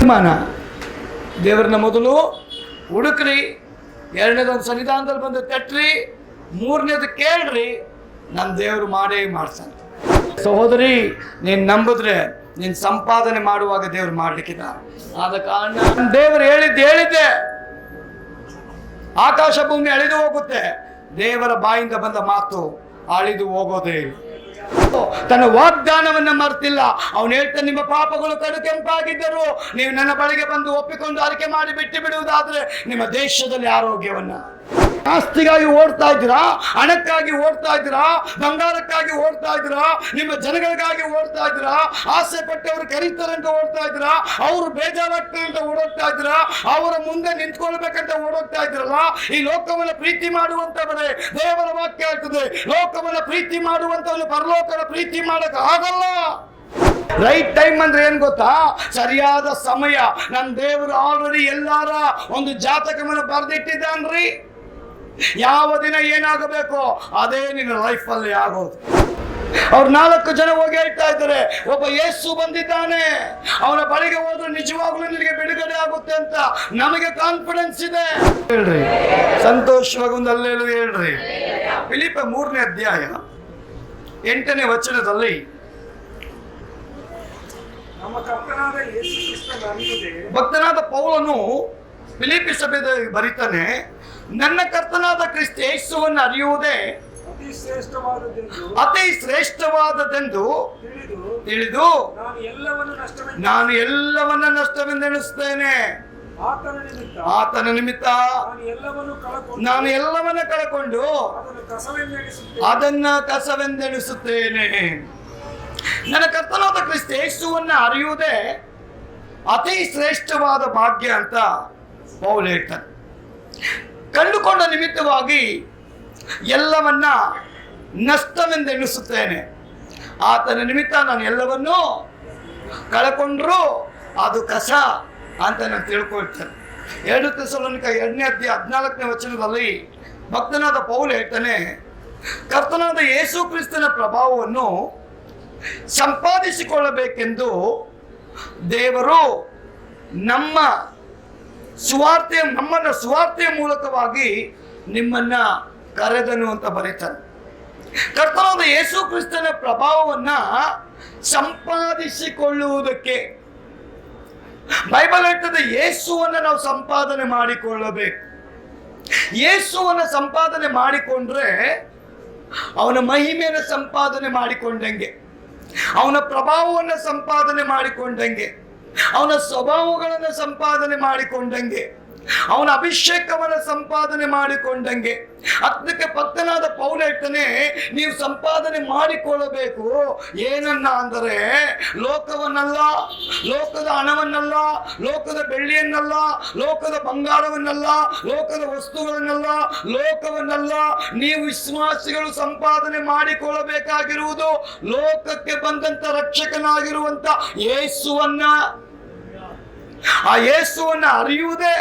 ತೀರ್ಮಾನ. ದೇವರನ್ನ ಮೊದಲು ಹುಡುಕ್ರಿ, ಎರಡನೇದೊಂದು ಸನ್ನಿಧಾನದಲ್ಲಿ ಬಂದು ತಟ್ರಿ, ಮೂರನೇದು ಕೇಳ್ರಿ, ನನ್ನ ದೇವರು ಮಾಡೇ ಮಾಡ್ತಾನೆ. ಸಹೋದರಿ, ನೀನು ನಂಬಿದ್ರೆ ನೀನು ಸಂಪಾದನೆ ಮಾಡುವಾಗ ದೇವರು ಮಾಡ್ಲಿಕ್ಕಿಲ್ಲ. ಆದ ಕಾರಣ ದೇವರು ಹೇಳಿದ್ದೆ, ಆಕಾಶ ಭೂಮಿ ಅಳಿದು ಹೋಗುತ್ತೆ, ದೇವರ ಬಾಯಿಂದ ಬಂದ ಮಾತು ಅಳಿದು ಹೋಗೋದೇ ಇಲ್ಲ. ತನ್ನ ವಾಗ್ದಾನವನ್ನ ಮರ್ತಿಲ್ಲ. ಅವನು ಹೇಳ್ತಾನೆ, ನಿಮ್ಮ ಪಾಪಗಳು ಕಡು ಕೆಂಪಾಗಿದ್ದರು ನೀವು ನನ್ನ ಬಳಿಗೆ ಬಂದು ಒಪ್ಪಿಕೊಂಡು ಅರಿಕೆ ಮಾಡಿ ಬಿಟ್ಟು ಬಿಡುವುದಾದ್ರೆ ನಿಮ್ಮ ದೇಶದಲ್ಲಿ ಆರೋಗ್ಯವನ್ನ. ಆಸ್ತಿಗಾಗಿ ಓಡ್ತಾ ಇದ್ದೀರಾ, ಹಣಕ್ಕಾಗಿ ಓಡ್ತಾ ಇದ್ದೀರಾ, ಬಂಗಾರಕ್ಕಾಗಿ ಓಡ್ತಾ ಇದ್ದೀರಾ, ನಿಮ್ಮ ಜನಗಳಿಗಾಗಿ ಓಡ್ತಾ ಇದ್ದೀರಾ, ಆಸೆ ಪಟ್ಟವರು ಕರೀತಾರೆ ಅಂತ ಓಡ್ತಾ ಇದ್ದೀರಾ, ಅವರು ಬೇಜಾರಾಗ್ತಾರೆ ಅಂತ ಓಡೋಗ್ತಾ ಇದ್ದೀರಾ, ಅವರ ಮುಂದೆ ನಿಂತ್ಕೊಳ್ಬೇಕಂತ ಓಡೋಗ್ತಾ ಇದ್ದೀರಲ್ಲ. ಈ ಲೋಕವನ್ನು ಪ್ರೀತಿ ಮಾಡುವಂತವರೇ, ದೇವರ ವಾಕ್ಯ ಹೇಳ್ತದೆ, ಲೋಕವನ್ನು ಪ್ರೀತಿ ಮಾಡುವಂತವನು ಪರಲೋಕದ ಪ್ರೀತಿ ಮಾಡಕ್ ಆಗಲ್ಲ. ರೈಟ್ ಟೈಮ್ ಅಂದ್ರೆ ಏನ್ ಗೊತ್ತಾ? ಸರಿಯಾದ ಸಮಯ. ನನ್ನ ದೇವರು ಆಲ್ರೆಡಿ ಎಲ್ಲಾರ ಒಂದು ಜಾತಕವನ್ನು ಬರೆದಿಟ್ಟಿದ್ದಾನ್ರಿ. ಯಾವ ದಿನ ಏನಾಗಬೇಕು ಅದೇ ನಿನ್ನ ಲೈಫಲ್ಲಿ ಆಗೋದು. ಅವ್ರು 4 ಜನ ಹೋಗಿ ಹೇಳ್ತಾ ಇದ್ದಾರೆ, ಒಬ್ಬ ಯೇಸು ಬಂದಿದ್ದಾನೆ, ಅವನ ಬಳಿಗೆ ಹೋದ್ರೆ ನಿಜವಾಗ್ಲೂ ನಿನಗೆ ಬಿಡುಗಡೆ ಆಗುತ್ತೆ ಅಂತ ನಮಗೆ ಕಾನ್ಫಿಡೆನ್ಸ್ ಇದೆ. ಹೇಳ್ರಿ, ಸಂತೋಷವಾಗಿ ಒಂದು ಅಲ್ಲೇಳು ಹೇಳ್ರಿ. ಫಿಲಿಪ್ಪ 3ನೇ ಅಧ್ಯಾಯ 8ನೇ ವಚನದಲ್ಲಿ ನಮ್ಮ ಕರ್ತನಾದ ಯೇಸು ಕ್ರಿಸ್ತನ ಅರಿಯುವುದೇ, ಭಕ್ತನಾದ ಪೌಲನು ಫಿಲಿಪ್ಪಿ ಸಭೆಗೆ ಬರೀತಾನೆ, ನನ್ನ ಕರ್ತನಾದ ಕ್ರಿಸ್ತ ಯೇಸುವನ್ನು ಅರಿಯುವುದೇ ಅತಿ ಶ್ರೇಷ್ಠವಾದದೆಂದು ತಿಳಿದು ನಾನು ಎಲ್ಲವನ್ನ ನಷ್ಟವೆಂದೆಣಿಸುತ್ತೇನೆ. ಆತನ ನಿಮಿತ್ತ ನಾನು ಎಲ್ಲವನ್ನ ಕಳಕೊಂಡು ಅದನ್ನ ಕಸವೆಂದೆಣಿಸುತ್ತೇನೆ. ನನ್ನ ಕರ್ತನಾದ ಕ್ರಿಸ್ತ ಯೇಸುವನ್ನ ಅರಿಯುವುದೇ ಅತಿ ಶ್ರೇಷ್ಠವಾದ ಭಾಗ್ಯ ಅಂತ ಪೌಲ ಹೇಳ್ತಾನೆ. ಕಂಡುಕೊಂಡ ನಿಮಿತ್ತವಾಗಿ ಎಲ್ಲವನ್ನ ನಷ್ಟವೆಂದೆಣಿಸುತ್ತೇನೆ. ಆತನ ನಿಮಿತ್ತ ನಾನು ಎಲ್ಲವನ್ನೂ ಕಳಕೊಂಡ್ರು ಅದು ಕಸ ಅಂತ ನಾನು ತಿಳ್ಕೊಳ್ತೇನೆ. 2 ಥೆಸಲೋನಿಕ 2ನೇ ಅಧ್ಯಾಯ 14ನೇ ವಚನದಲ್ಲಿ ಭಕ್ತನಾದ ಪೌಲ ಹೇಳ್ತಾನೆ, ಕರ್ತನಾದ ಯೇಸು ಕ್ರಿಸ್ತನ ಪ್ರಭಾವವನ್ನು ಸಂಪಾದಿಸಿಕೊಳ್ಳಬೇಕೆಂದು ದೇವರು ನಮ್ಮನ್ನ ಸುವಾರ್ತೆಯ ಮೂಲಕವಾಗಿ ನಿಮ್ಮನ್ನ ಕರೆದನು ಅಂತ ಬರೀತಾನೆ. ಕರ್ತನಾದ ಯೇಸು ಕ್ರಿಸ್ತನ ಪ್ರಭಾವವನ್ನ ಸಂಪಾದಿಸಿಕೊಳ್ಳುವುದಕ್ಕೆ ಬೈಬಲ್ ಹೇಳ್ತದೆ, ಯೇಸುವನ್ನ ನಾವು ಸಂಪಾದನೆ ಮಾಡಿಕೊಳ್ಳಬೇಕು. ಯೇಸುವನ್ನ ಸಂಪಾದನೆ ಮಾಡಿಕೊಂಡ್ರೆ ಅವನ ಮಹಿಮೆಯನ್ನು ಸಂಪಾದನೆ ಮಾಡಿಕೊಂಡಂಗೆ, ಅವನ ಪ್ರಭಾವವನ್ನು ಸಂಪಾದನೆ ಮಾಡಿಕೊಂಡಂಗೆ, ಅವನ ಸ್ವಭಾವಗಳನ್ನು ಸಂಪಾದನೆ ಮಾಡಿಕೊಂಡಂಗೆ, ಅವನ ಅಭಿಷೇಕವನ್ನು ಸಂಪಾದನೆ ಮಾಡಿಕೊಂಡಂಗೆ. ಅದಕ್ಕೆ ಭಕ್ತನಾದ ಪೌಲ ಹೇಳ್ತಾನೆ, ನೀವು ಸಂಪಾದನೆ ಮಾಡಿಕೊಳ್ಳಬೇಕು. ಏನನ್ನ ಅಂದರೆ ಲೋಕವನ್ನಲ್ಲ, ಲೋಕದ ಹಣವನ್ನಲ್ಲ, ಲೋಕದ ಬೆಳ್ಳಿಯನ್ನಲ್ಲ, ಲೋಕದ ಬಂಗಾರವನ್ನಲ್ಲ, ಲೋಕದ ವಸ್ತುಗಳನ್ನಲ್ಲ, ಲೋಕವನ್ನಲ್ಲ. ನೀವು ವಿಶ್ವಾಸಿಗಳು ಸಂಪಾದನೆ ಮಾಡಿಕೊಳ್ಳಬೇಕಾಗಿರುವುದು ಲೋಕಕ್ಕೆ ಬಂದಂತ ರಕ್ಷಕನಾಗಿರುವಂತ ಯೇಸುವನ್ನ. ಆ ಯೇಸುವನ್ನ ಅರಿಯುವುದೇ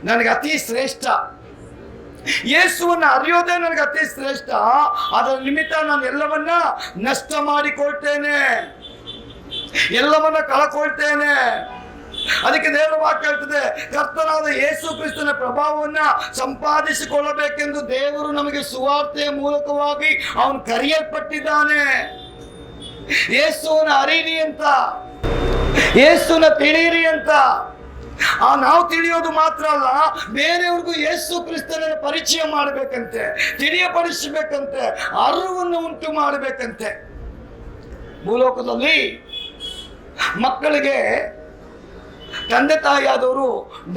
ನನಗೆ ಅತಿ ಶ್ರೇಷ್ಠ. ಯೇಸುವನ್ನ ಅರಿಯೋದೇ ನನಗೆ ಅತಿ ಶ್ರೇಷ್ಠ. ಅದರ ನಿಮಿತ್ತ ನಾನು ಎಲ್ಲವನ್ನ ನಷ್ಟ ಮಾಡಿಕೊಳ್ತೇನೆ, ಎಲ್ಲವನ್ನ ಕಳಕೊಳ್ತೇನೆ. ಅದಕ್ಕೆ ದೇವರ ವಾಕ್ಯ ಹೇಳ್ತದೆ, ಕರ್ತನಾದ ಯೇಸು ಕ್ರಿಸ್ತನ ಪ್ರಭಾವವನ್ನ ಸಂಪಾದಿಸಿಕೊಳ್ಳಬೇಕೆಂದು ದೇವರು ನಮಗೆ ಸುವಾರ್ತೆಯ ಮೂಲಕವಾಗಿ ಅವನು ಕರೆಯಲ್ಪಟ್ಟಿದ್ದಾನೆ. ಯೇಸುವನ್ನ ಅರಿಯಿರಿ ಅಂತ, ಯೇಸುನ ತಿಳಿಯಿರಿ ಅಂತ. ನಾವು ತಿಳಿಯೋದು ಮಾತ್ರ ಅಲ್ಲ, ಬೇರೆಯವ್ರಿಗೂ ಯೇಸು ಕ್ರಿಸ್ತನ ಪರಿಚಯ ಮಾಡಬೇಕಂತೆ, ತಿಳಿಯಪಡಿಸಬೇಕಂತೆ, ಅರಿವನ್ನು ಉಂಟು ಮಾಡಬೇಕಂತೆ. ಭೂಲೋಕದಲ್ಲಿ ಮಕ್ಕಳಿಗೆ ತಂದೆ ತಾಯಿಯಾದವರು,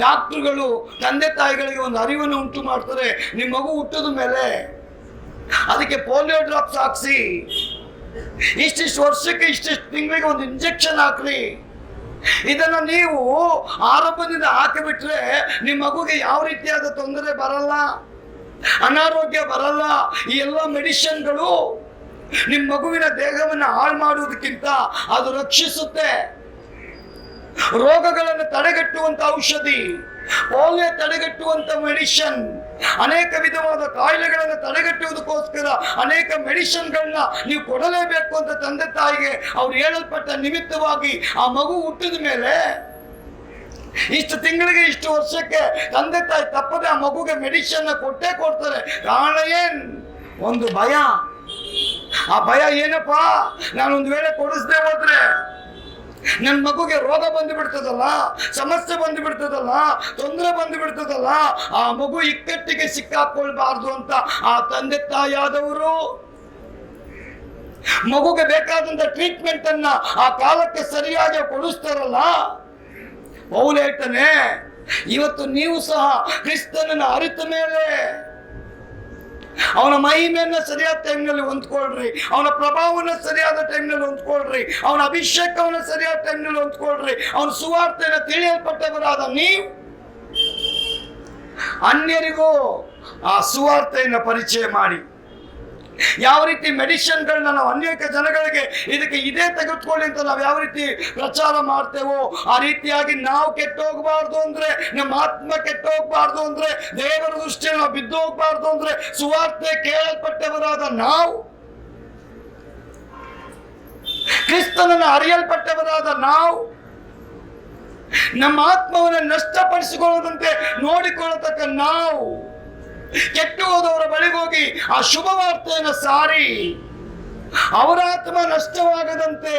ಡಾಕ್ಟರ್ಗಳು ತಂದೆ ತಾಯಿಗಳಿಗೆ ಒಂದು ಅರಿವನ್ನು ಉಂಟು ಮಾಡ್ತಾರೆ. ನಿಮ್ಮ ಮಗು ಹುಟ್ಟಿದ ಮೇಲೆ ಅದಕ್ಕೆ ಪೋಲಿಯೋ ಡ್ರಾಪ್ಸ್ ಹಾಕ್ಸಿ, ಇಷ್ಟಿಷ್ಟು ವರ್ಷಕ್ಕೆ ಇಷ್ಟಿಷ್ಟು ತಿಂಗಳಿಗೆ ಒಂದು ಇಂಜೆಕ್ಷನ್ ಹಾಕ್ರಿ. ಇದನ್ನ ನೀವು ಆರಂಭದಿಂದ ಹಾಕಿಬಿಟ್ರೆ ನಿಮ್ಮ ಮಗುಗೆ ಯಾವ ರೀತಿಯಾದ ತೊಂದರೆ ಬರಲ್ಲ, ಅನಾರೋಗ್ಯ ಬರಲ್ಲ. ಈ ಎಲ್ಲ ಮೆಡಿಸಿನ್ಗಳು ನಿಮ್ಮ ಮಗುವಿನ ದೇಹವನ್ನು ಹಾಳು ಮಾಡುವುದಕ್ಕಿಂತ ಅದು ರಕ್ಷಿಸುತ್ತೆ. ರೋಗಗಳನ್ನು ತಡೆಗಟ್ಟುವಂತ ಔಷಧಿ, ಪೋಲಿಯೋ ತಡೆಗಟ್ಟುವಂತ ಮೆಡಿಸಿನ್, ಅನೇಕ ವಿಧವಾದ ಕಾಯಿಲೆಗಳನ್ನು ತಡೆಗಟ್ಟುವುದಕ್ಕೋಸ್ಕರ ಅನೇಕ ಮೆಡಿಸಿನ್ಗಳನ್ನ ನೀವು ಕೊಡಲೇಬೇಕು ಅಂತ ತಂದೆ ತಾಯಿಗೆ ಅವ್ರು ಹೇಳಲ್ಪಟ್ಟ ನಿಮಿತ್ತವಾಗಿ ಆ ಮಗು ಹುಟ್ಟಿದ ಮೇಲೆ ಇಷ್ಟು ತಿಂಗಳಿಗೆ ಇಷ್ಟು ವರ್ಷಕ್ಕೆ ತಂದೆ ತಾಯಿ ತಪ್ಪದೆ ಆ ಮಗುಗೆ ಮೆಡಿಸಿನ್ ಕೊಟ್ಟೇ ಕೊಡ್ತಾರೆ. ಕಾರಣ ಏನ್? ಒಂದು ಭಯ. ಆ ಭಯ ಏನಪ್ಪಾ, ನಾನೊಂದು ವೇಳೆ ಕೊಡಿಸ್ದೆ ಹೋದ್ರೆ ನನ್ನ ಮಗುಗೆ ರೋಗ ಬಂದು ಬಿಡ್ತದಲ್ಲ, ಸಮಸ್ಯೆ ಬಂದು ಬಿಡ್ತದಲ್ಲ, ತೊಂದರೆ ಬಂದು ಬಿಡ್ತದಲ್ಲ, ಆ ಮಗು ಇಕ್ಕಟ್ಟಿಗೆ ಸಿಕ್ಕಾಕೊಳ್ಬಾರ್ದು ಅಂತ ಆ ತಂದೆ ತಾಯಿಯಾದವರು ಮಗುಗೆ ಬೇಕಾದಂತ ಟ್ರೀಟ್ಮೆಂಟ್ ಅನ್ನ ಆ ಕಾಲಕ್ಕೆ ಸರಿಯಾಗಿ ಕೊಡಿಸ್ತಾರಲ್ಲ. ಪೌಲ ಹೇಳ್ತಾನೆ, ಇವತ್ತು ನೀವು ಸಹ ಕ್ರಿಸ್ತನನ್ನ ಅರಿತ ಮೇಲೆ ಅವನ ಮಹಿಮೆಯನ್ನ ಸರಿಯಾದ ಟೈಮ್ನಲ್ಲಿ ಹೊಂದ್ಕೊಳ್ರಿ, ಅವನ ಪ್ರಭಾವನ ಸರಿಯಾದ ಟೈಮ್ನಲ್ಲಿ ಹೊಂದ್ಕೊಳ್ರಿ, ಅವನ ಅಭಿಷೇಕವನ್ನ ಸರಿಯಾದ ಟೈಮ್ನಲ್ಲಿ ಹೊಂದ್ಕೊಳ್ರಿ. ಅವನ ಸುವಾರ್ತೆಯನ್ನು ತಿಳಿಯಲ್ಪಟ್ಟವರಾದ ನೀವು ಅನ್ಯರಿಗೂ ಆ ಸುವಾರ್ತೆಯನ್ನು ಪರಿಚಯ ಮಾಡಿ. ಯಾವ ರೀತಿ ಮೆಡಿಸಿನ್ಗಳನ್ನ ನಾವು ಅನೇಕ ಜನಗಳಿಗೆ ಇದಕ್ಕೆ ಇದೇ ತೆಗೆದುಕೊಳ್ಳಿ ಅಂತ ನಾವು ಯಾವ ರೀತಿ ಪ್ರಚಾರ ಮಾಡ್ತೇವೋ ಆ ರೀತಿಯಾಗಿ ನಾವು ಕೆಟ್ಟೋಗ್ಬಾರ್ದು ಅಂದ್ರೆ, ನಮ್ಮ ಆತ್ಮ ಕೆಟ್ಟೋಗ್ಬಾರ್ದು ಅಂದ್ರೆ, ದೇವರ ದೃಷ್ಟಿಯಲ್ಲಿ ನಾವು ಬಿದ್ದು ಹೋಗ್ಬಾರ್ದು ಅಂದ್ರೆ, ಸುವಾರ್ತೆ ಕೇಳಲ್ಪಟ್ಟವರಾದ ನಾವು, ಕ್ರಿಸ್ತನನ್ನು ಅರಿಯಲ್ಪಟ್ಟವರಾದ ನಾವು, ನಮ್ಮ ಆತ್ಮವನ್ನು ನಷ್ಟಪಡಿಸಿಕೊಳ್ಳದಂತೆ ನೋಡಿಕೊಳ್ಳತಕ್ಕ ನಾವು ಕೆಟ್ಟು ಹೋದವರ ಬಳಿಗೆ ಹೋಗಿ ಆ ಶುಭ ವಾರ್ತೆಯನ್ನು ಸಾರಿ ಅವರ ಆತ್ಮ ನಷ್ಟವಾಗದಂತೆ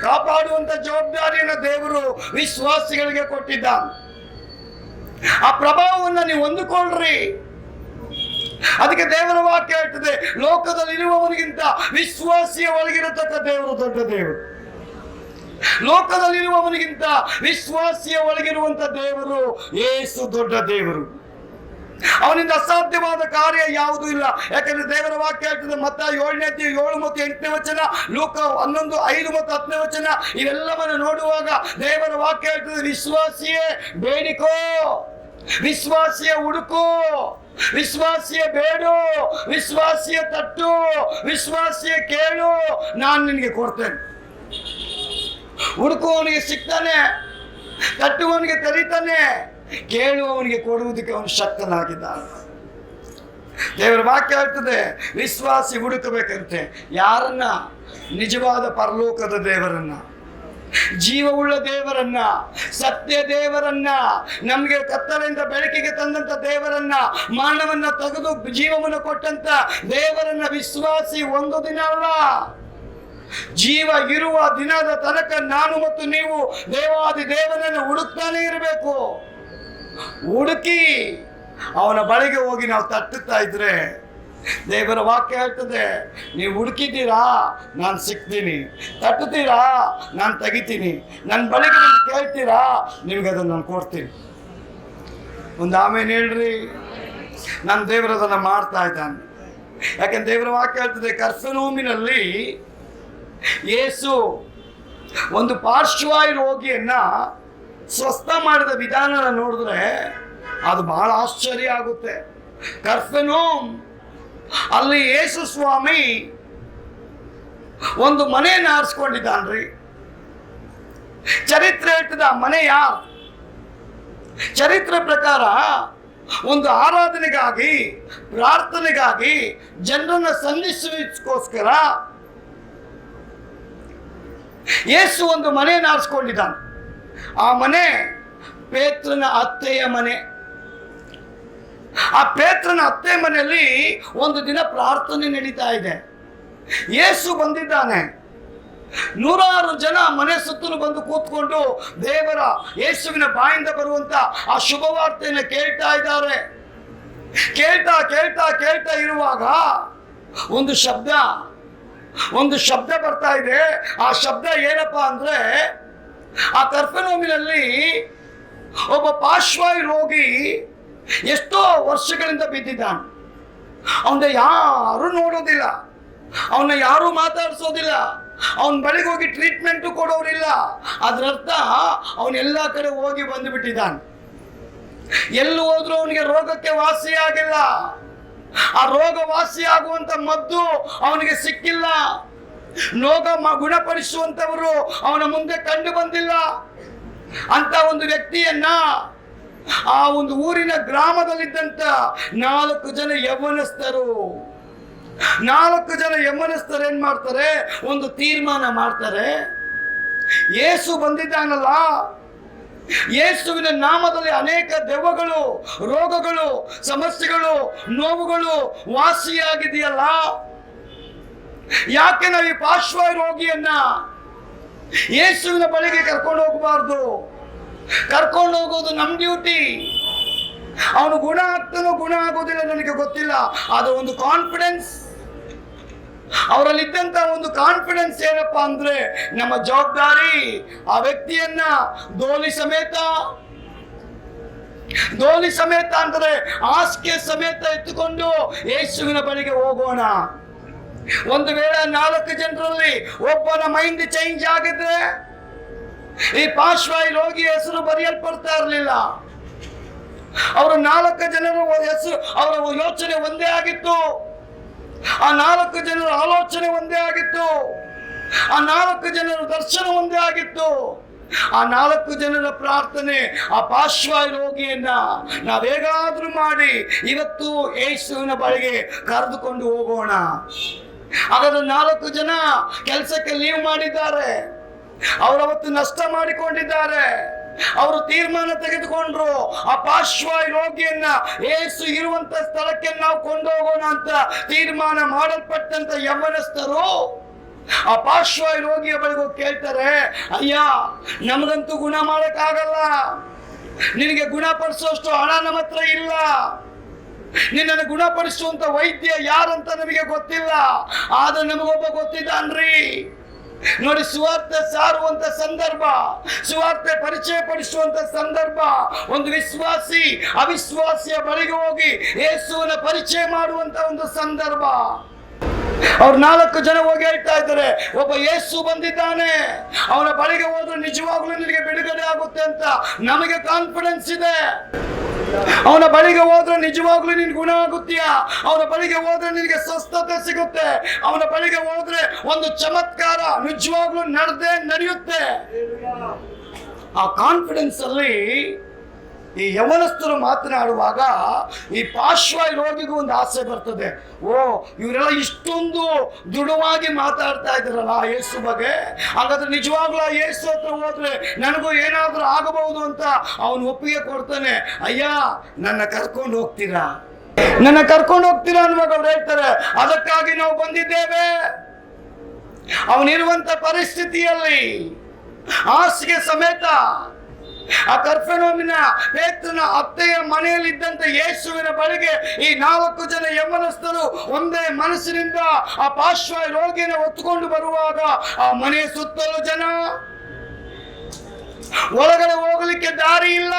ಕಾಪಾಡುವಂತ ಜವಾಬ್ದಾರಿಯನ್ನು ದೇವರು ವಿಶ್ವಾಸಿಗಳಿಗೆ ಕೊಟ್ಟಿದ್ದಾನೆ. ಆ ಪ್ರಭಾವವನ್ನು ನೀವು ಹೊಂದಿಕೊಳ್ಳ್ರಿ. ಅದಕ್ಕೆ ದೇವರ ವಾಕ್ಯ ಹೇಳ್ತದೆ, ಲೋಕದಲ್ಲಿರುವವನಿಗಿಂತ ವಿಶ್ವಾಸಿಯ ಒಳಗಿರತಕ್ಕ ದೇವರು ದೊಡ್ಡ ದೇವರು. ಲೋಕದಲ್ಲಿರುವವನಿಗಿಂತ ವಿಶ್ವಾಸಿಯ ಒಳಗಿರುವಂತ ದೇವರು ಯೇಸು ದೊಡ್ಡ ದೇವರು. ಅವನಿಂದ ಅಸಾಧ್ಯವಾದ ಕಾರ್ಯ ಯಾವುದೂ ಇಲ್ಲ. ಯಾಕಂದ್ರೆ ದೇವರ ವಾಕ್ಯ ಹೇಳ್ತದೆ, ಮತ್ತಾಯ 7ನೇ ಅಧ್ಯಾಯ 7 ಮತ್ತು 8ನೇ ವಚನ, ಲೂಕ 11 5 ಮತ್ತು 10ನೇ ವಚನ, ಇವೆಲ್ಲವನ್ನು ನೋಡುವಾಗ ದೇವರ ವಾಕ್ಯ ಹೇಳ್ತದೆ, ವಿಶ್ವಾಸಿಯೇ ಬೇಡಿಕೋ, ವಿಶ್ವಾಸಿಯ ಹುಡುಕು, ವಿಶ್ವಾಸಿಯ ಬೇಡು, ವಿಶ್ವಾಸಿಯ ತಟ್ಟು, ವಿಶ್ವಾಸಿಯ ಕೇಳು, ನಾನು ನಿನಗೆ ಕೊಡ್ತೇನೆ. ಹುಡುಕುವವನಿಗೆ ಸಿಗ್ತಾನೆ, ತಟ್ಟುವವನಿಗೆ ತೆರೀತಾನೆ, ಕೇಳುವವನಿಗೆ ಕೊಡುವುದಕ್ಕೆ ಅವನು ಶಕ್ತನಾಗಿದ್ದಾನೆ. ದೇವರ ವಾಕ್ಯ ಹೇಳ್ತದೆ, ವಿಶ್ವಾಸಿ ಹುಡುಕಬೇಕಂತೆ. ಯಾರನ್ನ? ನಿಜವಾದ ಪರಲೋಕದ ದೇವರನ್ನ, ಜೀವವುಳ್ಳ ದೇವರನ್ನ, ಸತ್ಯ ದೇವರನ್ನ, ನಮಗೆ ಕತ್ತಲೆಯಿಂದ ಬೆಳಕಿಗೆ ತಂದಂತ ದೇವರನ್ನ, ಮರಣವನ್ನ ತೆಗೆದು ಜೀವವನ್ನು ಕೊಟ್ಟಂತ ದೇವರನ್ನ ವಿಶ್ವಾಸಿ ಒಂದು ದಿನ ಅಲ್ಲ, ಜೀವ ಇರುವ ದಿನದ ತನಕ ನಾನು ಮತ್ತು ನೀವು ದೇವಾದಿ ದೇವನನ್ನು ಹುಡುಕ್ತಾನೆ ಇರಬೇಕು. ಹುಡುಕಿ ಅವನ ಬಳಿಗೆ ಹೋಗಿ ನಾವು ತಟ್ಟುತ್ತಾ ಇದ್ರೆ ದೇವರ ವಾಕ್ಯ ಹೇಳ್ತದೆ, ನೀವು ಹುಡುಕಿದ್ದೀರಾ, ನಾನು ಸಿಗ್ತೀನಿ, ತಟ್ಟುತ್ತೀರಾ, ನಾನು ತೆಗಿತೀನಿ, ನನ್ನ ಬಳಿಗೆ ನೀವು ಕೇಳ್ತೀರಾ, ನಿಮ್ಗೆ ಅದನ್ನು ನಾನು ಕೊಡ್ತೀನಿ. ಒಂದು ಆಮೇಲೆ ಹೇಳ್ರಿ, ನನ್ನ ದೇವರದನ್ನು ಮಾಡ್ತಾ ಇದ್ದಾನೆ. ಯಾಕೆಂದ್ರೆ ದೇವರ ವಾಕ್ಯ ಹೇಳ್ತದೆ, ಕರ್ಫನೋಮಿನಲ್ಲಿ ಯೇಸು ಒಂದು ಪಾರ್ಶ್ವವಾಯು ರೋಗಿಯನ್ನ ಸ್ವಸ್ಥ ಮಾಡಿದ ವಿಧಾನ ನೋಡಿದ್ರೆ ಅದು ಬಹಳ ಆಶ್ಚರ್ಯ ಆಗುತ್ತೆ. ಕರ್ಫೆನೋಮ್ ಅಲ್ಲಿ ಯೇಸು ಸ್ವಾಮಿ ಒಂದು ಮನೆಯನ್ನು ಆರಿಸ್ಕೊಂಡಿದ್ದಾನ್ರಿ. ಚರಿತ್ರೆ ಹೇಳ್ತದೆ, ಆ ಮನೆ ಯಾರು? ಚರಿತ್ರೆ ಪ್ರಕಾರ ಒಂದು ಆರಾಧನೆಗಾಗಿ, ಪ್ರಾರ್ಥನೆಗಾಗಿ, ಜನರನ್ನ ಸಂಧಿಸೋಸ್ಕರ ಯೇಸು ಒಂದು ಮನೆಯನ್ನು ಆರಿಸ್ಕೊಂಡಿದ್ದಾನೆ. ಆ ಮನೆ ಪೇತ್ರನ ಅತ್ತೆಯ ಮನೆ. ಆ ಪೇತ್ರನ ಅತ್ತೆ ಮನೆಯಲ್ಲಿ ಒಂದು ದಿನ ಪ್ರಾರ್ಥನೆ ನಡೀತಾ ಇದೆ. ಯೇಸು ಬಂದಿದ್ದಾನೆ. 100 ಜನ ಮನೆ ಸುತ್ತಲೂ ಬಂದು ಕೂತ್ಕೊಂಡು ದೇವರ ಯೇಸುವಿನ ಬಾಯಿಂದ ಬರುವಂತ ಆ ಶುಭವಾರ್ತೆಯನ್ನು ಕೇಳ್ತಾ ಇದ್ದಾರೆ. ಕೇಳ್ತಾ ಇರುವಾಗ ಒಂದು ಶಬ್ದ ಬರ್ತಾ ಇದೆ. ಆ ಶಬ್ದ ಏನಪ್ಪಾ ಅಂದ್ರೆ, ಆ ಕರ್ಫೆನೋಮಿನಲ್ಲಿ ಒಬ್ಬ ಪಾರ್ಶ್ವವಾಯು ರೋಗಿ ಎಷ್ಟೋ ವರ್ಷಗಳಿಂದ ಬಿದ್ದಿದ್ದಾನೆ. ಅವನ ಯಾರು ನೋಡೋದಿಲ್ಲ, ಅವನ್ನ ಯಾರು ಮಾತಾಡಿಸೋದಿಲ್ಲ, ಅವನ ಬಳಿಗೆ ಹೋಗಿ ಟ್ರೀಟ್ಮೆಂಟ್ ಕೊಡೋರಿಲ್ಲ. ಅದರರ್ಥ ಅವನೆಲ್ಲ ಕಡೆ ಹೋಗಿ ಬಂದುಬಿಟ್ಟಿದ್ದಾನೆ. ಎಲ್ಲಿ ಹೋದ್ರೂ ಅವನಿಗೆ ರೋಗಕ್ಕೆ ವಾಸಿಯಾಗಿಲ್ಲ. ಆ ರೋಗ ವಾಸಿಯಾಗುವಂತ ಮದ್ದು ಅವನಿಗೆ ಸಿಕ್ಕಿಲ್ಲ. ರೋಗ ಗುಣಪಡಿಸುವಂತವರು ಅವನ ಮುಂದೆ ಕಂಡು ಬಂದಿಲ್ಲ. ಅಂತ ಒಂದು ವ್ಯಕ್ತಿಯನ್ನ ಆ ಒಂದು ಊರಿನ ಗ್ರಾಮದಲ್ಲಿದ್ದಂತ 4 ಜನ ಯೌವನಸ್ಥರು ಏನ್ ಮಾಡ್ತಾರೆ, ಒಂದು ತೀರ್ಮಾನ ಮಾಡ್ತಾರೆ. ಯೇಸು ಬಂದಿದ್ದಾನಲ್ಲ, ಯೇಸುವಿನ ನಾಮದಲ್ಲಿ ಅನೇಕ ದೆವ್ವಗಳು, ರೋಗಗಳು, ಸಮಸ್ಯೆಗಳು, ನೋವುಗಳು ವಾಸಿಯಾಗಿದೆಯಲ್ಲ. ಯಾಕೆ ನಾವು ಈ ಪಾರ್ಶ್ವ ರೋಗಿಯನ್ನ ಯೇಸುವಿನ ಬಳಿಗೆ ಕರ್ಕೊಂಡು ಹೋಗಬಾರ್ದು? ಕರ್ಕೊಂಡು ಹೋಗೋದು ನಮ್ಮ ಡ್ಯೂಟಿ. ಅವನು ಗುಣ ಆಗ್ತಾನೋ ಗುಣ ಆಗೋದಿಲ್ಲ ನನಗೆ ಗೊತ್ತಿಲ್ಲ. ಅದು ಒಂದು ಕಾನ್ಫಿಡೆನ್ಸ್, ಅವರಲ್ಲಿದ್ದಂತ ಒಂದು ಕಾನ್ಫಿಡೆನ್ಸ್ ಏನಪ್ಪಾ ಅಂದ್ರೆ, ನಮ್ಮ ಜವಾಬ್ದಾರಿ ಆ ವ್ಯಕ್ತಿಯನ್ನ ದೋಲಿ ಸಮೇತ ಅಂದ್ರೆ ಹಾಸಿಗೆ ಸಮೇತ ಎತ್ತುಕೊಂಡು ಯೇಸುವಿನ ಬಳಿಗೆ ಹೋಗೋಣ. ಒಂದು ವೇಳೆ 4 ಜನರಲ್ಲಿ ಒಬ್ಬನ ಮೈಂಡ್ ಚೇಂಜ್ ಆಗಿದ್ರೆ ಈ ಪಾರ್ಶ್ವವಾಯು ರೋಗಿ ಹೆಸರು ಬರೆಯಲ್ಪಡ್ತಾ ಇರಲಿಲ್ಲ. ಅವರು 4 ಜನರ ಹೆಸರು, ಅವರ ಯೋಚನೆ ಒಂದೇ ಆಗಿತ್ತು. ಆ 4 ಜನರ ಆಲೋಚನೆ ಒಂದೇ ಆಗಿತ್ತು. ಆ 4 ಜನರ ದರ್ಶನ ಒಂದೇ ಆಗಿತ್ತು. ಆ 4 ಜನರ ಪ್ರಾರ್ಥನೆ, ಆ ಪಾರ್ಶ್ವವಾಯು ರೋಗಿಯನ್ನ ನಾವು ಹೇಗಾದ್ರೂ ಮಾಡಿ ಇವತ್ತು ಯೇಸುವಿನ ಬಳಿಗೆ ಕರೆದುಕೊಂಡು ಹೋಗೋಣ. ಹಾಗಾದ್ರೆ 4 ಜನ ಕೆಲಸಕ್ಕೆ ಲೀವ್ ಮಾಡಿದ್ದಾರೆ. ಅವರವತ್ತು ನಷ್ಟ ಮಾಡಿಕೊಂಡಿದ್ದಾರೆ. ಅವರು ತೀರ್ಮಾನ ತೆಗೆದುಕೊಂಡ್ರು, ಆ ಪಾರ್ಶ್ವವಾಯು ರೋಗಿಯನ್ನ ಯೇಸು ಇರುವಂತ ಸ್ಥಳಕ್ಕೆ ನಾವು ಕೊಂಡೋಗೋಣ ಅಂತ ತೀರ್ಮಾನ ಮಾಡಲ್ಪಟ್ಟಂತ ಯೌವನಸ್ಥರು ಆ ಪಾರ್ಶ್ವವಾಯು ರೋಗಿಯ ಬಳಿಗೆ ಕೇಳ್ತಾರೆ, ಅಯ್ಯ ನಮಗಂತೂ ಗುಣ ಮಾಡಕ್ಕಾಗಲ್ಲ, ನಿನಗೆ ಗುಣಪಡಿಸುವಷ್ಟು ಹಣ ನಮ್ಮ ಹತ್ರ ಇಲ್ಲ, ನಿನ್ನನ್ನು ಗುಣಪಡಿಸುವಂತ ವೈದ್ಯ ಯಾರಂತ ನಮಗೆ ಗೊತ್ತಿಲ್ಲ, ಆದ್ರೆ ನಮಗೊಬ್ಬ ಗೊತ್ತಿದ್ದಾನ್ರಿ. ನೋಡಿ, ಸುವಾರ್ತೆ ಸಾರುವಂತ ಸಂದರ್ಭ, ಸುವಾರ್ತೆ ಪರಿಚಯ ಪಡಿಸುವಂತ ಸಂದರ್ಭ, ಒಂದು ವಿಶ್ವಾಸಿ ಅವಿಶ್ವಾಸಿಯ ಬಳಿಗೆ ಹೋಗಿ ಯೇಸುವಿನ ಪರಿಚಯ ಮಾಡುವಂತ ಒಂದು ಸಂದರ್ಭ. ಅವ್ರು 4 ಜನ ಹೋಗಿ ಹೇಳ್ತಾ ಇದ್ದಾರೆ, ಒಬ್ಬ ಯೇಸು ಬಂದಿದ್ದಾನೆ, ಅವನ ಬಳಿಗೆ ಹೋದ್ರೆ ನಿಜವಾಗ್ಲೂ ನಿನಗೆ ಬಿಡುಗಡೆ ಆಗುತ್ತೆ ಅಂತ ನಮಗೆ ಕಾನ್ಫಿಡೆನ್ಸ್ ಇದೆ. ಅವನ ಬಳಿಗೆ ಹೋದ್ರೆ ನಿಜವಾಗ್ಲೂ ನಿನ್ ಗುಣ ಆಗುತ್ತೀಯಾ, ಅವನ ಬಳಿಗೆ ಹೋದ್ರೆ ನಿನಗೆ ಸ್ವಸ್ಥತೆ ಸಿಗುತ್ತೆ, ಅವನ ಬಳಿಗೆ ಹೋದ್ರೆ ಒಂದು ಚಮತ್ಕಾರ ನಿಜವಾಗ್ಲೂ ನಡೆಯುತ್ತೆ. ಆ ಕಾನ್ಫಿಡೆನ್ಸ್ ಅಲ್ಲಿ ಈ ಯೌವನಸ್ಥರು ಮಾತನಾಡುವಾಗ ಈ ಪಾರ್ಶ್ವವಾಯು ರೋಗಿಗೂ ಒಂದು ಆಸೆ ಬರ್ತದೆ. ಓ, ಇವರೆಲ್ಲ ಇಷ್ಟೊಂದು ದೃಢವಾಗಿ ಮಾತಾಡ್ತಾ ಇದ್ರಲ್ಲ ಯೇಸು ಬಗ್ಗೆ, ಹಾಗಾದ್ರೆ ನಿಜವಾಗ್ಲೂ ಆ ಯೇಸು ಹತ್ರ ಹೋದ್ರೆ ನನಗೂ ಏನಾದ್ರೂ ಆಗಬಹುದು ಅಂತ ಅವನು ಒಪ್ಪಿಗೆ ಕೊಡ್ತಾನೆ. ಅಯ್ಯ ನನ್ನ ಕರ್ಕೊಂಡು ಹೋಗ್ತೀರಾ ಅನ್ನುವಾಗ ಅವ್ರು ಹೇಳ್ತಾರೆ, ಅದಕ್ಕಾಗಿ ನಾವು ಬಂದಿದ್ದೇವೆ. ಅವನಿರುವಂತ ಪರಿಸ್ಥಿತಿಯಲ್ಲಿ ಹಾಸಿಗೆ ಸಮೇತ ಆ ಕರ್ಫೆನೋಮಿನ ಪೇತ್ರನ ಅತ್ತೆಯ ಮನೆಯಲ್ಲಿದ್ದಂತ ಯೇಸುವಿನ ಬಳಿಗೆ ಈ 4 ಜನ ಯೌವನಸ್ಥರು ಒಂದೇ ಮನಸ್ಸಿನಿಂದ ಆ ಪಾರ್ಶ್ವವಾಯು ರೋಗಿಯನ್ನು ಹೊತ್ತುಕೊಂಡು ಬರುವಾಗ ಆ ಮನೆಯ ಸುತ್ತಲೂ ಜನ, ಒಳಗಡೆ ಹೋಗಲಿಕ್ಕೆ ದಾರಿ ಇಲ್ಲ,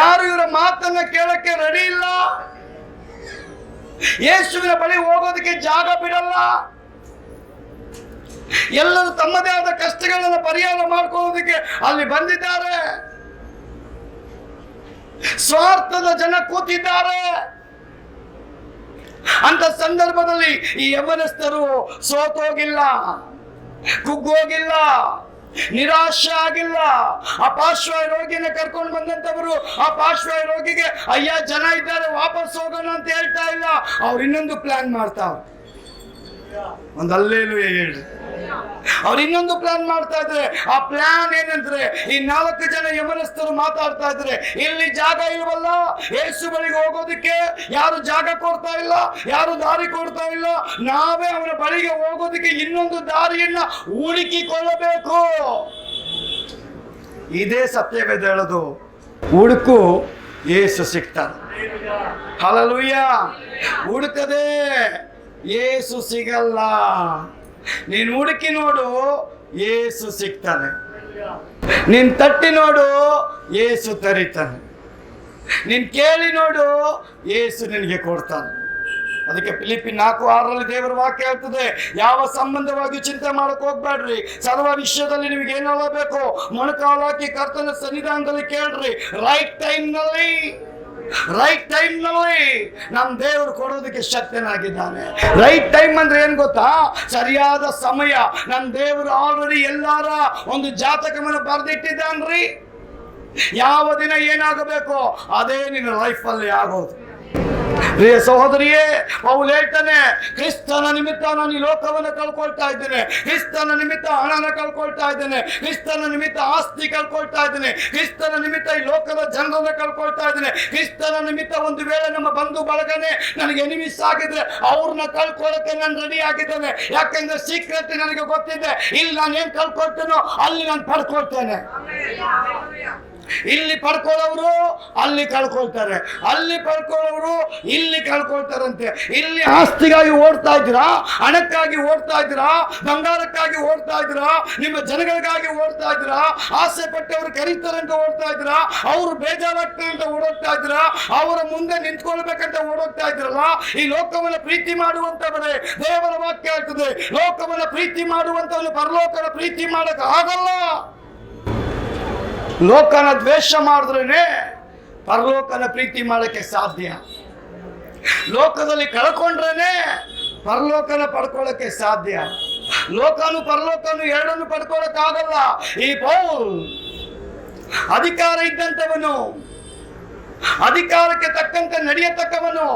ಯಾರು ಇವರ ಮಾತನ್ನ ಕೇಳಕ್ಕೆ ರೆಡಿ ಇಲ್ಲ, ಯೇಸುವಿನ ಬಳಿ ಹೋಗೋದಕ್ಕೆ ಜಾಗ ಬಿಡಲ್ಲ. ಎಲ್ಲರೂ ತಮ್ಮದೇ ಆದ ಕಷ್ಟಗಳನ್ನು ಪರಿಹಾರ ಮಾಡ್ಕೊಳ್ಳೋದಕ್ಕೆ ಅಲ್ಲಿ ಬಂದಿದ್ದಾರೆ. ಸ್ವಾರ್ಥದ ಜನ ಕೂತಿದ್ದಾರೆ. ಅಂತ ಸಂದರ್ಭದಲ್ಲಿ ಈ ಯೌವನಸ್ಥರು ಸೋತೋಗಿಲ್ಲ, ಕುಗ್ಗೋಗಿಲ್ಲ, ನಿರಾಶೆ ಆಗಿಲ್ಲ. ಆ ಪಾರ್ಶ್ವವಾಯು ರೋಗಿನ ಕರ್ಕೊಂಡು ಬಂದಂತವರು ಆ ಪಾರ್ಶ್ವವಾಯು ರೋಗಿಗೆ ಅಯ್ಯ ಜನ ಇದ್ದಾರೆ ವಾಪಸ್ ಹೋಗೋಣ ಅಂತ ಹೇಳ್ತಾ ಇಲ್ಲ. ಅವ್ರು ಇನ್ನೊಂದು ಪ್ಲಾನ್ ಮಾಡ್ತಾವ್ರು. ಒಂದು ಹಲ್ಲೆಲೂಯಾ ಹೇಳ್ರಿ. ಅವ್ರು ಇನ್ನೊಂದು ಪ್ಲಾನ್ ಮಾಡ್ತಾ ಇದ್ರೆ, ಆ ಪ್ಲಾನ್ ಏನಂದ್ರೆ, ಈ 4 ಜನ ಯೌವನಸ್ಥರು ಮಾತಾಡ್ತಾ ಇದ್ರೆ, ಇಲ್ಲಿ ಜಾಗ ಇಲ್ವಲ್ಲ, ಯೇಸು ಬಳಿಗೆ ಹೋಗೋದಕ್ಕೆ ಯಾರು ಜಾಗ ಕೊಡ್ತಾ ಇಲ್ಲ, ಯಾರು ದಾರಿ ಕೊಡ್ತಾ ಇಲ್ಲ, ನಾವೇ ಅವನ ಬಳಿಗೆ ಹೋಗೋದಕ್ಕೆ ಇನ್ನೊಂದು ದಾರಿಯನ್ನ ಹುಡುಕಿಕೊಳ್ಳಬೇಕು. ಇದೇ ಸತ್ಯವೇದ ಹೇಳೋದು. ಹುಡುಕು ಯೇಸು ಸಿಗ್ತಾನೆ. ಹಲ್ಲೆಲೂಯಾ. ಹುಡುಕದೆ ಯೇಸು ಸಿಗಲ್ಲ. ನೀನು ಹುಡುಕಿ ನೋಡು, ಯೇಸು ಸಿಗ್ತಾನೆ. ನೀನ್ ತಟ್ಟಿ ನೋಡು, ಯೇಸು ತರಿತಾನೆ. ನೀನ್ ಕೇಳಿ ನೋಡು, ಯೇಸು ನಿನಗೆ ಕೊಡ್ತಾನೆ. ಅದಕ್ಕೆ ಫಿಲಿಪ್ಪಿ 4:6 ದೇವರ ವಾಕ್ಯ ಹೇಳ್ತದೆ, ಯಾವ ಸಂಬಂಧವಾಗಿ ಚಿಂತೆ ಮಾಡಕ್ ಹೋಗ್ಬೇಡ್ರಿ, ಸರ್ವ ವಿಷಯದಲ್ಲಿ ನಿಮಗೆ ಏನೆಲ್ಲ ಬೇಕು ಮೊಣಕಾಲು ಹಾಕಿ ಕರ್ತನ ಸನ್ನಿಧಾನದಲ್ಲಿ ಕೇಳ್ರಿ. ರೈಟ್ ಟೈಮ್ ನಲ್ಲಿ ನಮ್ ದೇವರು ಕೊಡೋದಕ್ಕೆ ಶಕ್ತನಾಗಿದ್ದಾನೆ. ರೈಟ್ ಟೈಮ್ ಅಂದ್ರೆ ಏನ್ ಗೊತ್ತಾ? ಸರಿಯಾದ ಸಮಯ. ನಮ್ ದೇವರು ಆಲ್ರೆಡಿ ಎಲ್ಲಾರ ಒಂದು ಜಾತಕವನ್ನು ಬರೆದಿಟ್ಟಿದ್ದಾನ್ರಿ. ಯಾವ ದಿನ ಏನಾಗಬೇಕು ಅದೇ ನಿನ್ನ ಲೈಫ್ ಅಲ್ಲಿ ಆಗೋದು. ಪ್ರಿಯ ಸಹೋದರಿಯೇ, ಪೌಲ್ ಹೇಳ್ತಾನೆ, ಕ್ರಿಸ್ತನ ನಿಮಿತ್ತ ನಾನು ಈ ಲೋಕವನ್ನು ಕಳ್ಕೊಳ್ತಾ ಇದ್ದೇನೆ, ಕ್ರಿಸ್ತನ ನಿಮಿತ್ತ ಹಣನ ಕಳ್ಕೊಳ್ತಾ ಇದ್ದೇನೆ, ಕ್ರಿಸ್ತನ ನಿಮಿತ್ತ ಆಸ್ತಿ ಕಳ್ಕೊಳ್ತಾ ಇದ್ದೇನೆ, ಕ್ರಿಸ್ತನ ನಿಮಿತ್ತ ಈ ಲೋಕದ ಜನರನ್ನ ಕಳ್ಕೊಳ್ತಾ ಇದ್ದೇನೆ, ಕ್ರಿಸ್ತನ ನಿಮಿತ್ತ ಒಂದು ವೇಳೆ ನಮ್ಮ ಬಂಧು ಬಳಗನೆ ನನಗೆ ಎನಿಮಿಸ್ ಆಗಿದ್ರೆ ಅವ್ರನ್ನ ಕಳ್ಕೊಳ್ಳೋಕೆ ನಾನು ರೆಡಿ ಆಗಿದ್ದೇನೆ. ಯಾಕೆಂದ್ರೆ ಸೀಕ್ರೆಟ್ ನನಗೆ ಗೊತ್ತಿದೆ, ಇಲ್ಲಿ ನಾನು ಏನ್ ಕಳ್ಕೊಳ್ತೇನೋ ಅಲ್ಲಿ ನಾನು ಪಡ್ಕೊಳ್ತೇನೆ. ಇಲ್ಲಿ ಪಡ್ಕೊಳ್ಳೋರು ಅಲ್ಲಿ ಕಳ್ಕೊಳ್ತಾರೆ, ಅಲ್ಲಿ ಪಡ್ಕೊಳ್ಳೋರು ಇಲ್ಲಿ ಕಳ್ಕೊಳ್ತಾರಂತೆ. ಇಲ್ಲಿ ಆಸ್ತಿಗಾಗಿ ಓಡ್ತಾ ಇದ್ದೀರಾ, ಹಣಕ್ಕಾಗಿ ಓಡ್ತಾ ಇದ್ದೀರಾ, ಬಂಗಾರಕ್ಕಾಗಿ ಓಡ್ತಾ ಇದ್ದೀರಾ, ನಿಮ್ಮ ಜನಗಳಿಗಾಗಿ ಓಡ್ತಾ ಇದ್ದೀರಾ, ಆಸೆ ಪಟ್ಟವರು ಕರೀತಾರೆ ಅಂತ ಓಡ್ತಾ ಇದ್ದೀರಾ, ಅವರು ಬೇಜಾರಾಗ್ತಾರೆ ಅಂತ ಓಡೋಗ್ತಾ ಇದ್ದೀರಾ, ಅವರ ಮುಂದೆ ನಿಂತ್ಕೊಳ್ಬೇಕಂತ ಓಡೋಗ್ತಾ ಇದ್ದೀರಲ್ಲ. ಈ ಲೋಕವನ್ನು ಪ್ರೀತಿ ಮಾಡುವಂತವರೇ ದೇವರ ವಾಕ್ಯ ಹೇಳ್ತದೆ, ಲೋಕವನ್ನು ಪ್ರೀತಿ ಮಾಡುವಂತವನು ಪರಲೋಕನ ಪ್ರೀತಿ ಮಾಡಕ್ ಆಗಲ್ಲ. ಲೋಕನ ದ್ವೇಷ ಮಾಡಿದ್ರೇನೆ ಪರಲೋಕನ ಪ್ರೀತಿ ಮಾಡಕ್ಕೆ ಸಾಧ್ಯ. ಲೋಕದಲ್ಲಿ ಕಳ್ಕೊಂಡ್ರೇನೆ ಪರಲೋಕನ ಪಡ್ಕೊಳ್ಳಕ್ಕೆ ಸಾಧ್ಯ. ಲೋಕನು ಪರಲೋಕನು ಎರಡನ್ನು ಪಡ್ಕೊಳ್ಳಕ್ ಆಗಲ್ಲ. ಈ ಪೌಲ್ ಅಧಿಕಾರ ಇದ್ದಂಥವನು, ಅಧಿಕಾರಕ್ಕೆ ತಕ್ಕಂತೆ ನಡೆಯತಕ್ಕವನು,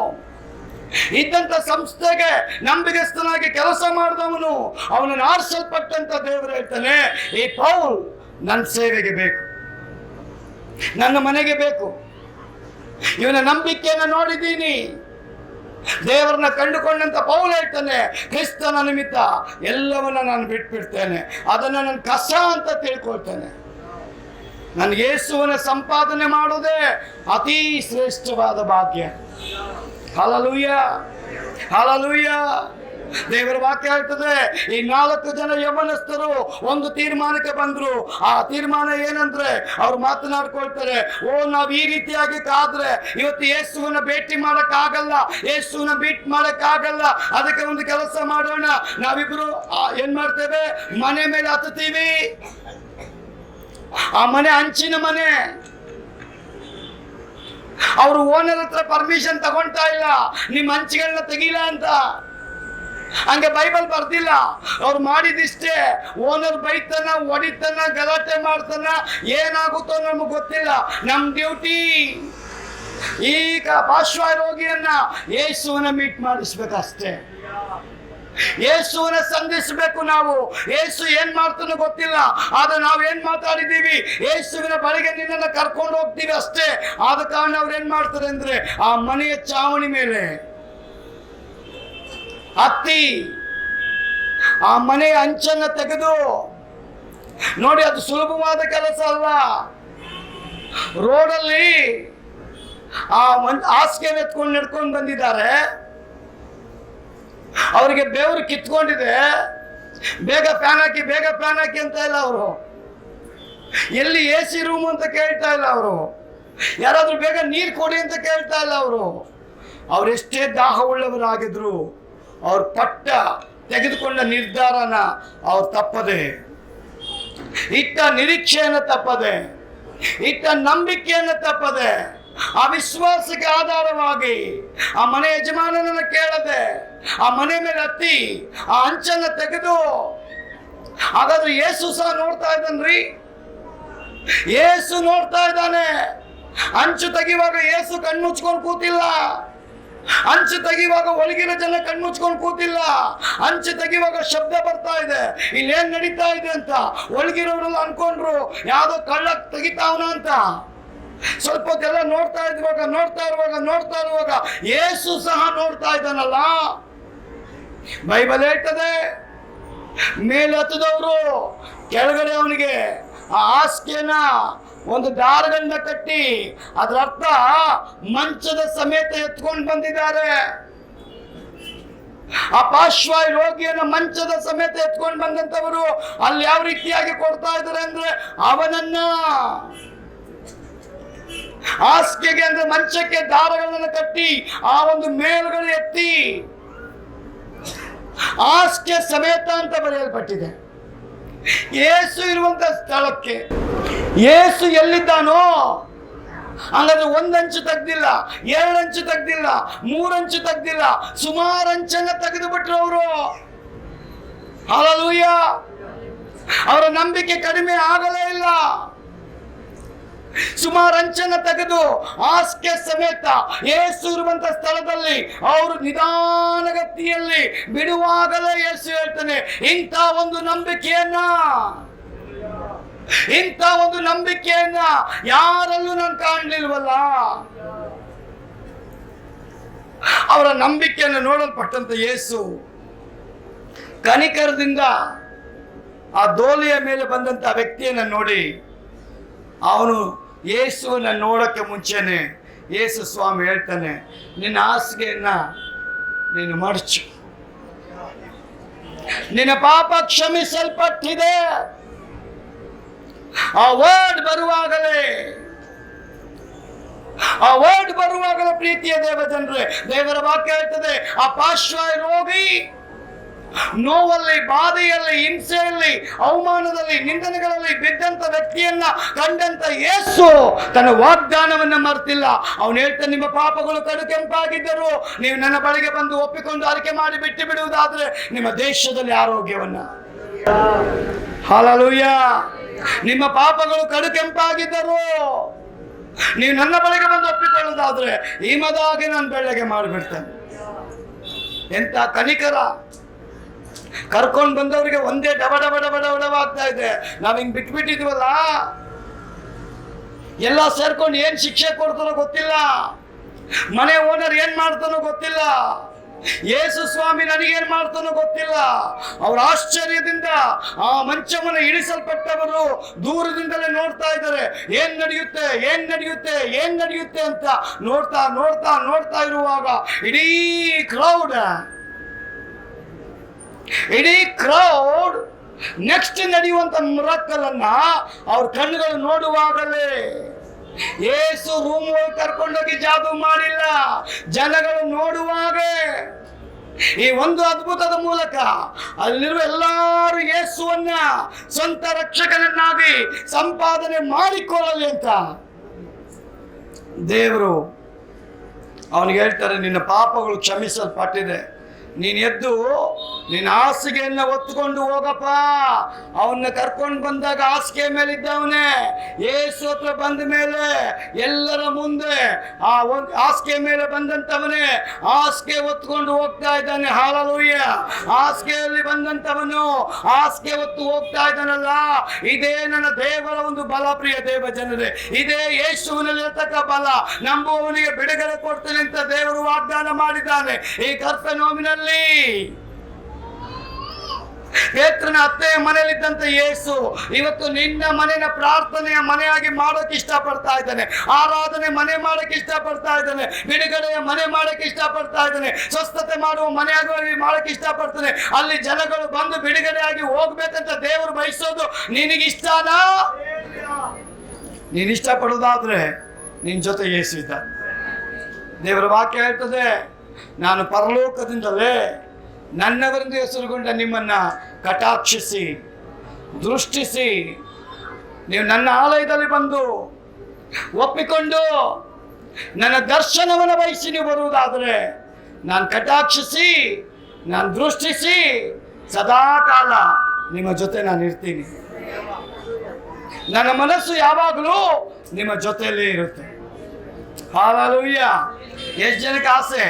ಇದ್ದಂತ ಸಂಸ್ಥೆಗೆ ನಂಬಿಗಸ್ತನಾಗಿ ಕೆಲಸ ಮಾಡಿದವನು, ಅವನನ್ನು ಆರಿಸಲ್ಪಟ್ಟಂತ ದೇವರು ಹೇಳ್ತಾನೆ, ಈ ಪೌಲ್ ನನ್ನ ಸೇವೆಗೆ ಬೇಕು, ನನ್ನ ಮನೆಗೆ ಬೇಕು. ಇವನ ನಂಬಿಕೆಯನ್ನು ನೋಡಿದ್ದೀನಿ, ದೇವರನ್ನ ಕಂಡುಕೊಂಡಂತ ಪೌಲ್ ಹೇಳ್ತಾನೆ, ಕ್ರಿಸ್ತನ ನಿಮಿತ್ತ ಎಲ್ಲವನ್ನ ನಾನು ಬಿಟ್ಬಿಡ್ತೇನೆ, ಅದನ್ನ ನಾನು ಕಸ ಅಂತ ತಿಳ್ಕೊಳ್ತೇನೆ. ನನಗೆ ಯೇಸುವಿನ ಸಂಪಾದನೆ ಮಾಡೋದೇ ಅತಿ ಶ್ರೇಷ್ಠವಾದ ಭಾಗ್ಯ. Hallelujah, hallelujah. ದೇವರ ವಾಕ್ಯ ಹೇಳ್ತದೆ, ಈ 4 ಜನ ಯೌವನಸ್ಥರು ಒಂದು ತೀರ್ಮಾನಕ್ಕೆ ಬಂದ್ರು. ಆ ತೀರ್ಮಾನ ಏನಂದ್ರೆ, ಅವ್ರು ಮಾತನಾಡ್ಕೊಳ್ತಾರೆ, ನಾವ್ ಈ ರೀತಿಯಾಗಿ ಕಾದ್ರೆ ಇವತ್ತು ಯೇಸುವನ್ನ ಭೇಟಿ ಮಾಡಕ್ ಆಗಲ್ಲ, ಯೇಸುವನ್ನ ಭೇಟಿ ಮಾಡಕ್ ಆಗಲ್ಲ. ಅದಕ್ಕೆ ಒಂದು ಕೆಲಸ ಮಾಡೋಣ, ನಾವಿಬ್ರು ಏನ್ ಮಾಡ್ತೇವೆ, ಮನೆ ಮೇಲೆ ಹತ್ತೀವಿ. ಆ ಮನೆ ಹಂಚಿನ ಮನೆ. ಅವರು ಓನರ್ ಹತ್ರ ಪರ್ಮಿಷನ್ ತಗೊಂತಾ ಇಲ್ಲ, ನಿಮ್ಮ ಹಂಚಿಗಳನ್ನ ತೆಗಿಲ್ಲ ಅಂತ. ಹಂಗೆ ಬೈಬಲ್ ಬರ್ದಿಲ್ಲ, ಅವ್ರು ಮಾಡಿದಿಷ್ಟೇ. ಓನರ್ ಬೈತಾನ, ಹೊಡಿತಾನ, ಗಲಾಟೆ ಮಾಡ್ತಾನ, ಏನಾಗುತ್ತೋ ನಮ್ಗೆ ಗೊತ್ತಿಲ್ಲ. ನಮ್ ಡ್ಯೂಟಿ ಈಗ ಪಾರ್ಶ್ವ ರೋಗಿಯನ್ನ ಯೇಸುವನ್ನ ಮೀಟ್ ಮಾಡಿಸ್ಬೇಕಷ್ಟೇ, ಯೇಸುವನ್ನ ಸಂಧಿಸಬೇಕು ನಾವು. ಯೇಸು ಏನ್ ಮಾಡ್ತಾನೋ ಗೊತ್ತಿಲ್ಲ, ಆದ್ರೆ ನಾವ್ ಏನ್ ಮಾತಾಡಿದೀವಿ, ಯೇಸುವಿನ ಬಳಿಗೆ ನಿನ್ನನ್ನ ಕರ್ಕೊಂಡು ಹೋಗ್ತೀವಿ ಅಷ್ಟೇ. ಆದ ಕಾರಣ ಅವ್ರು ಏನ್ ಮಾಡ್ತಾರೆ ಅಂದ್ರೆ, ಆ ಮನೆಯ ಚಾವಣಿ ಮೇಲೆ ಹತ್ತಿ ಆ ಮನೆಯ ಅಂಚನ್ನ ತೆಗೆದು, ನೋಡಿ ಅದು ಸುಲಭವಾದ ಕೆಲಸ ಅಲ್ಲ. ರೋಡಲ್ಲಿ ಆ ಒಂದು ಹಾಸಿಗೆ ಎತ್ಕೊಂಡು ನಡ್ಕೊಂಡು ಬಂದಿದ್ದಾರೆ, ಅವರಿಗೆ ಬೆವರು ಕಿತ್ಕೊಂಡಿದೆ, ಬೇಗ ಫ್ಯಾನ್ ಹಾಕಿ ಬೇಗ ಫ್ಯಾನ್ ಹಾಕಿ ಅಂತ ಇಲ್ಲ ಅವರು. ಎಲ್ಲಿ AC ರೂಮ್ ಅಂತ ಕೇಳ್ತಾ ಇಲ್ಲ ಅವರು, ಯಾರಾದ್ರೂ ಬೇಗ ನೀರು ಕೊಡಿ ಅಂತ ಕೇಳ್ತಾ ಇಲ್ಲ ಅವರು. ಅವರೆಷ್ಟೇ ದಾಹವುಳ್ಳವರಾಗಿದ್ರು ಅವ್ರ ಪಟ್ಟ ತೆಗೆದುಕೊಂಡ ನಿರ್ಧಾರನ ಅವ್ರು ತಪ್ಪದೆ, ಇಟ್ಟ ನಿರೀಕ್ಷೆಯನ್ನು ತಪ್ಪದೆ, ಇಟ್ಟ ನಂಬಿಕೆಯನ್ನು ತಪ್ಪದೆ, ಆ ವಿಶ್ವಾಸಕ್ಕೆ ಆಧಾರವಾಗಿ ಆ ಮನೆ ಯಜಮಾನನನ್ನು ಕೇಳದೆ ಆ ಮನೆ ಮೇಲೆ ಹತ್ತಿ ಆ ಅಂಚನ್ನ ತೆಗೆದು. ಹಾಗಾದ್ರೆ ಯೇಸು ಸಹ ನೋಡ್ತಾ ಇದ್ದಾನ್ರಿ, ಯೇಸು ನೋಡ್ತಾ ಇದ್ದಾನೆ. ಅಂಚು ತೆಗಿವಾಗ ಯೇಸು ಕಣ್ಮುಚ್ಕೊಂಡು ಕೂತಿಲ್ಲ, ಅಂಚು ತೆಗಿವಾಗ ಒಳಗಿನ ಜನ ಕಣ್ಮುಚ್ಕೊಂಡು ಕೂತಿಲ್ಲ. ಅಂಚು ತೆಗಿವಾಗ ಶಬ್ದ ಬರ್ತಾ ಇದೆ, ಇಲ್ಲೇನ್ ನಡೀತಾ ಇದೆ ಅಂತ ಒಳಗಿರೋರೆಲ್ಲ ಅನ್ಕೊಂಡ್ರು ಯಾವ್ದೋ ಕಳ್ಳ ತೆಗಿತಾವನ ಅಂತ. ಸ್ವಲ್ಪ ಹೊತ್ತೆಲ್ಲ ನೋಡ್ತಾ ಇರುವಾಗ ಯೇಸು ಸಹ ನೋಡ್ತಾ ಇದ್ದಾನಲ್ಲ. ಬೈಬಲ್ ಹೇಳ್ತದೆ, ಮೇಲೆ ಹತ್ತದವರು ಕೆಳಗಡೆ ಅವನಿಗೆ ಆ ಹಾಸಿಗೆನ ಒಂದು ದಾರಗಳನ್ನ ಕಟ್ಟಿ, ಅದರ ಅರ್ಥ ಮಂಚದ ಸಮೇತ ಎತ್ಕೊಂಡು ಬಂದಿದ್ದಾರೆ. ಆ ಪಾರ್ಶ್ವ ರೋಗಿಯನ್ನ ಮಂಚದ ಸಮೇತ ಎತ್ಕೊಂಡು ಬಂದಂತವರು ಅಲ್ಲಿ ಯಾವ ರೀತಿಯಾಗಿ ಕೊಡ್ತಾ ಇದ್ದಾರೆ ಅಂದ್ರೆ, ಅವನನ್ನ ಹಾಸಿಗೆಗೆ ಅಂದ್ರೆ ಮಂಚಕ್ಕೆ ದಾರಗಳನ್ನು ಕಟ್ಟಿ ಆ ಒಂದು ಮೇಲ್ಗಡೆ ಎತ್ತಿ ಹಾಸಿಗೆ ಸಮೇತ ಅಂತ ಬರೆಯಲ್ಪಟ್ಟಿದೆ. ಯೇಸು ಇರುವಂತ ಸ್ಥಳಕ್ಕೆ ಯೇಸು ಎಲ್ಲಿದ್ದಾನೋ, ಹಂಗಾದ್ರೆ 1 ಅಂಚು ತೆಗ್ದಿಲ್ಲ, 2 ಅಂಚು ತೆಗ್ದಿಲ್ಲ, 3 ಅಂಚು ತೆಗ್ದಿಲ್ಲ, ಸುಮಾರು ಅಂಚನ್ನ ತೆಗೆದು ಬಿಟ್ರು ಅವರು. ಹಲ್ಲೆಲೂಯಾ. ಅವರ ನಂಬಿಕೆ ಕಡಿಮೆ ಆಗಲೇ ಇಲ್ಲ. ಸುಮಾರು ಅಂಚನ್ನ ತೆಗೆದು ಹಾಸಿಗೆ ಸಮೇತ ಯೇಸು ಇರುವಂತ ಸ್ಥಳದಲ್ಲಿ ಅವರು ನಿಧಾನಗತಿಯಲ್ಲಿ ಬಿಡುವಾಗಲೇ ಯೇಸು ಹೇಳ್ತಾನೆ, ಇಂಥ ಒಂದು ನಂಬಿಕೆಯನ್ನ ಯಾರಲ್ಲೂ ನಾನು ಕಾಣಲಿಲ್ವಲ್ಲ. ಅವರ ನಂಬಿಕೆಯನ್ನು ನೋಡಲ್ಪಟ್ಟಂತ ಯೇಸು ಕನಿಕರದಿಂದ ಆ ದೋಲಿಯ ಮೇಲೆ ಬಂದಂತ ವ್ಯಕ್ತಿಯನ್ನ ನೋಡಿ, ಅವನು ಯೇಸುವನ್ನ ನೋಡಕ್ಕೆ ಮುಂಚೆನೆ ಯೇಸು ಸ್ವಾಮಿ ಹೇಳ್ತಾನೆ, ನಿನ್ನ ಹಾಸಿಗೆಯನ್ನ ನೀನು ಮಡಚು, ನಿನ್ನ ಪಾಪ ಕ್ಷಮಿಸಲ್ಪಟ್ಟಿದೆ. ಆ ವರ್ಡ್ ಬರುವಾಗಲೇ ಪ್ರೀತಿಯ ದೇವಜನರೇ, ದೇವರ ವಾಕ್ಯ ಹೇಳ್ತದೆ, ಆ ಪಾರ್ಶ್ವವಾಯು ರೋಗಿ ನೋವಲ್ಲಿ, ಬಾಧೆಯಲ್ಲಿ, ಹಿಂಸೆಯಲ್ಲಿ, ಅವಮಾನದಲ್ಲಿ, ನಿಂದನೆಗಳಲ್ಲಿ ಬಿದ್ದಂತ ವ್ಯಕ್ತಿಯನ್ನ ಕಂಡಂತ ಯೇಸು ತನ್ನ ವಾಗ್ದಾನವನ್ನ ಮರೆತಿಲ್ಲ. ಅವನು ಹೇಳ್ತಾನೆ, ನಿಮ್ಮ ಪಾಪಗಳು ಕಡು ಕೆಂಪಾಗಿದ್ದರು ನೀವು ನನ್ನ ಬಳಿಗೆ ಬಂದು ಒಪ್ಪಿಕೊಂಡು ಅರಿಕೆ ಮಾಡಿ ಬಿಟ್ಟು ಬಿಡುವುದಾದ್ರೆ ನಿಮ್ಮ ದೇಶದಲ್ಲಿ ಆರೋಗ್ಯವನ್ನ. ಹಲ್ಲೆಲೂಯ. ನಿಮ್ಮ ಪಾಪಗಳು ಕಡು ಕೆಂಪಾಗಿದ್ದರು ನೀವು ನನ್ನ ಬಳಿಗೆ ಬಂದು ಒಪ್ಪಿಕೊಳ್ಳುವುದಾದ್ರೆ ಹಿಮದಾಗಿ ನಾನು ಬೆಳ್ಳಗೆ ಮಾಡಿಬಿಡ್ತೇನೆ. ಎಂತ ಕನಿಕರ! ಕರ್ಕೊಂಡು ಬಂದವರಿಗೆ ಒಂದೇ ಡಬ ಆಗ್ತಾ ಇದೆ. ನಾವ್ ಹಿಂಗ್ ಬಿಟ್ಬಿಟ್ಟಿದ್ವಲ್ಲ, ಎಲ್ಲ ಸೇರ್ಕೊಂಡು ಏನ್ ಶಿಕ್ಷೆ ಕೊಡ್ತಾನೋ ಗೊತ್ತಿಲ್ಲ, ಮನೆ ಓನರ್ ಏನ್ ಮಾಡ್ತಾನೋ ಗೊತ್ತಿಲ್ಲ, ಯೇಸು ಸ್ವಾಮಿ ನನಗೇನ್ ಮಾಡ್ತಾನೋ ಗೊತ್ತಿಲ್ಲ. ಅವ್ರ ಆಶ್ಚರ್ಯದಿಂದ ಆ ಮಂಚವನ್ನು ಇಳಿಸಲ್ಪಟ್ಟವರು ದೂರದಿಂದಲೇ ನೋಡ್ತಾ ಇದ್ದಾರೆ, ಏನ್ ನಡೆಯುತ್ತೆ ಅಂತ ನೋಡ್ತಾ ಇರುವಾಗ ಇಡೀ ಕ್ರೌಡ್ ನೆಕ್ಸ್ಟ್ ನಡೆಯುವಂತ ಮಿರಾಕಲ್ ಅನ್ನ ಅವ್ರ ಕಣ್ಣುಗಳು ನೋಡುವಾಗಲೇ, ಯೇಸು ರೂಮ್ ಒಳಗೆ ಕರ್ಕೊಂಡೋಗಿ ಜಾದು ಮಾಡಿಲ್ಲ, ಜನಗಳು ನೋಡುವಾಗ ಈ ಒಂದು ಅದ್ಭುತದ ಮೂಲಕ ಅಲ್ಲಿರುವ ಎಲ್ಲರೂ ಯೇಸುವನ್ನ ಸ್ವಂತ ರಕ್ಷಕನನ್ನಾಗಿ ಸಂಪಾದನೆ ಮಾಡಿಕೊಳ್ಳಲಿ ಅಂತ ದೇವರು ಅವನಿಗೆ ಹೇಳ್ತಾರೆ, ನಿನ್ನ ಪಾಪಗಳು ಕ್ಷಮಿಸಲ್ಪಟ್ಟಿದೆ, ನೀನು ಎದ್ದು ನಿನ್ನ ಹಾಸಿಗೆಯನ್ನ ಒತ್ತುಕೊಂಡು ಹೋಗಪ್ಪ. ಅವನ್ನ ಕರ್ಕೊಂಡು ಬಂದಾಗ ಹಾಸಿಗೆ ಮೇಲಿದ್ದವನೇ ಯೇಸು ಹತ್ರ ಬಂದ ಮೇಲೆ ಎಲ್ಲರ ಮುಂದೆ ಆ ಒಂದು ಹಾಸಿಗೆ ಮೇಲೆ ಬಂದಂತವನೇ ಹಾಸಿಗೆ ಒತ್ಕೊಂಡು ಹೋಗ್ತಾ ಇದ್ದಾನೆ. ಹಲ್ಲೆಲೂಯ. ಹಾಸಿಗೆಯಲ್ಲಿ ಬಂದಂತವನು ಹಾಸಿಗೆ ಹೊತ್ತು ಹೋಗ್ತಾ ಇದ್ದಾನಲ್ಲ, ಇದೇ ನನ್ನ ದೇವರ ಒಂದು ಬಲ. ಪ್ರಿಯ ದೇವ ಜನರೇ, ಇದೇ ಯೇಸುವಿನಲ್ಲಿರತಕ್ಕ ಬಲ. ನಂಬುವವನಿಗೆ ಬಿಡುಗಡೆ ಕೊಡ್ತೇನೆ ಅಂತ ದೇವರು ವಾಗ್ದಾನ ಮಾಡಿದ್ದಾನೆ. ಈ ಕರ್ತನೋಮಿನಲ್ಲಿ ಪೇತ್ರನ ಅತ್ತೆಯ ಮನೆಯಲ್ಲಿದ್ದಂತ ಯೇಸು ಇವತ್ತು ನಿನ್ನ ಮನೆಯ ಪ್ರಾರ್ಥನೆಯ ಮನೆಯಾಗಿ ಮಾಡೋಕೆ ಇಷ್ಟಪಡ್ತಾ ಇದ್ದಾನೆ, ಆರಾಧನೆ ಮನೆ ಮಾಡೋಕೆ ಇಷ್ಟಪಡ್ತಾ ಇದ್ದಾನೆ, ಬಿಡುಗಡೆಯ ಮನೆ ಮಾಡೋಕೆ ಇಷ್ಟಪಡ್ತಾ ಇದ್ದಾನೆ, ಸ್ವಸ್ಥತೆ ಮಾಡುವ ಮನೆಯಾಗಿ ಮಾಡೋಕೆ ಇಷ್ಟಪಡ್ತಾನೆ. ಅಲ್ಲಿ ಜನಗಳು ಬಂದು ಬಿಡುಗಡೆಯಾಗಿ ಹೋಗ್ಬೇಕಂತ ದೇವರು ಬಯಸೋದು ನಿನಗಿಷ್ಟನಾ? ನೀನು ಇಷ್ಟಪಡೋದಾದ್ರೆ ನಿನ್ ಜೊತೆ ಯೇಸು ಇದ್ದಾನೆ. ದೇವರ ವಾಕ್ಯ ಹೇಳ್ತದೆ, ನಾನು ಪರಲೋಕದಿಂದಲೇ ನನ್ನವರೆಂದು ಹೆಸರುಗೊಂಡ ನಿಮ್ಮನ್ನ ಕಟಾಕ್ಷಿಸಿ ದೃಷ್ಟಿಸಿ ನೀವು ನನ್ನ ಆಲಯದಲ್ಲಿ ಬಂದು ಒಪ್ಪಿಕೊಂಡು ನನ್ನ ದರ್ಶನವನ್ನು ಬಯಸಿ ನೀವು ಬರುವುದಾದರೆ ನಾನು ಕಟಾಕ್ಷಿಸಿ, ನಾನು ದೃಷ್ಟಿಸಿ ಸದಾ ಕಾಲ ನಿಮ್ಮ ಜೊತೆ ನಾನು ಇರ್ತೀನಿ. ನನ್ನ ಮನಸ್ಸು ಯಾವಾಗಲೂ ನಿಮ್ಮ ಜೊತೆಯಲ್ಲೇ ಇರುತ್ತೆ. ಹಲ್ಲೆಲೂಯ. ಎಷ್ಟು ಜನಕ್ಕೆ ಆಸೆ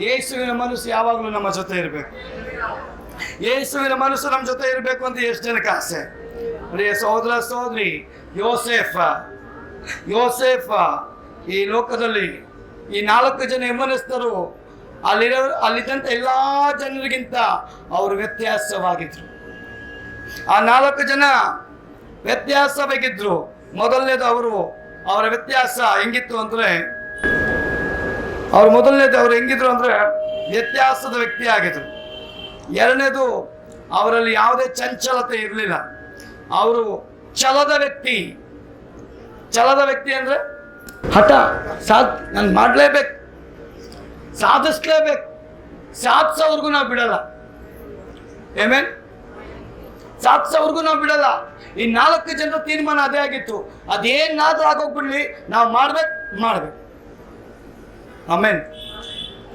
ಯೇಸುವಿನ ಮನಸ್ಸು ಯಾವಾಗಲೂ ನಮ್ಮ ಜೊತೆ ಇರಬೇಕು, ಯೇಸುವಿನ ಮನಸ್ಸು ನಮ್ಮ ಜೊತೆ ಇರಬೇಕು ಅಂತ ಎಷ್ಟು ಜನಕ್ಕೆ ಆಸೆ? ಪ್ರಿಯ ಸಹೋದರ ಸಹೋದರಿ, ಯೋಸೇಫ ಈ ಲೋಕದಲ್ಲಿ ಈ 4 ಜನ ಯಮನಸ್ಥರು ಅಲ್ಲಿದ್ದಂಥ ಎಲ್ಲ ಜನರಿಗಿಂತ ಅವರು ವ್ಯತ್ಯಾಸವಾಗಿದ್ರು. ಆ 4 ಜನ ವ್ಯತ್ಯಾಸವಾಗಿದ್ರು. ಮೊದಲನೇದು ಅವರ ವ್ಯತ್ಯಾಸ ಹೆಂಗಿತ್ತು ಅಂದ್ರೆ, ಅವ್ರು ಹೆಂಗಿದ್ರು ಅಂದ್ರೆ ವ್ಯತ್ಯಾಸದ ವ್ಯಕ್ತಿ ಆಗಿದ್ರು. ಎರಡನೇದು, ಅವರಲ್ಲಿ ಯಾವುದೇ ಚಂಚಲತೆ ಇರಲಿಲ್ಲ. ಅವರು ಛಲದ ವ್ಯಕ್ತಿ ಅಂದ್ರೆ ಹಠ, ನಾನು ಮಾಡಲೇಬೇಕು, ಸಾಧಿಸ್ಲೇಬೇಕು, ಸಾಧಿಸೋವರೆಗೂ ನಾವು ಬಿಡಲ್ಲ. ಏಮೇನ್? ಸಾಧಿಸೋವರೆಗೂ ನಾವು ಬಿಡಲ್ಲ. ಈ 4 ಜನರ ತೀರ್ಮಾನ ಅದೇ ಆಗಿತ್ತು. ಅದೇನಾದ್ರೂ ಆಗೋಗ್ಬಿಡ್ಲಿ, ನಾವು ಮಾಡ್ಬೇಕು. ಆಮೇನ್.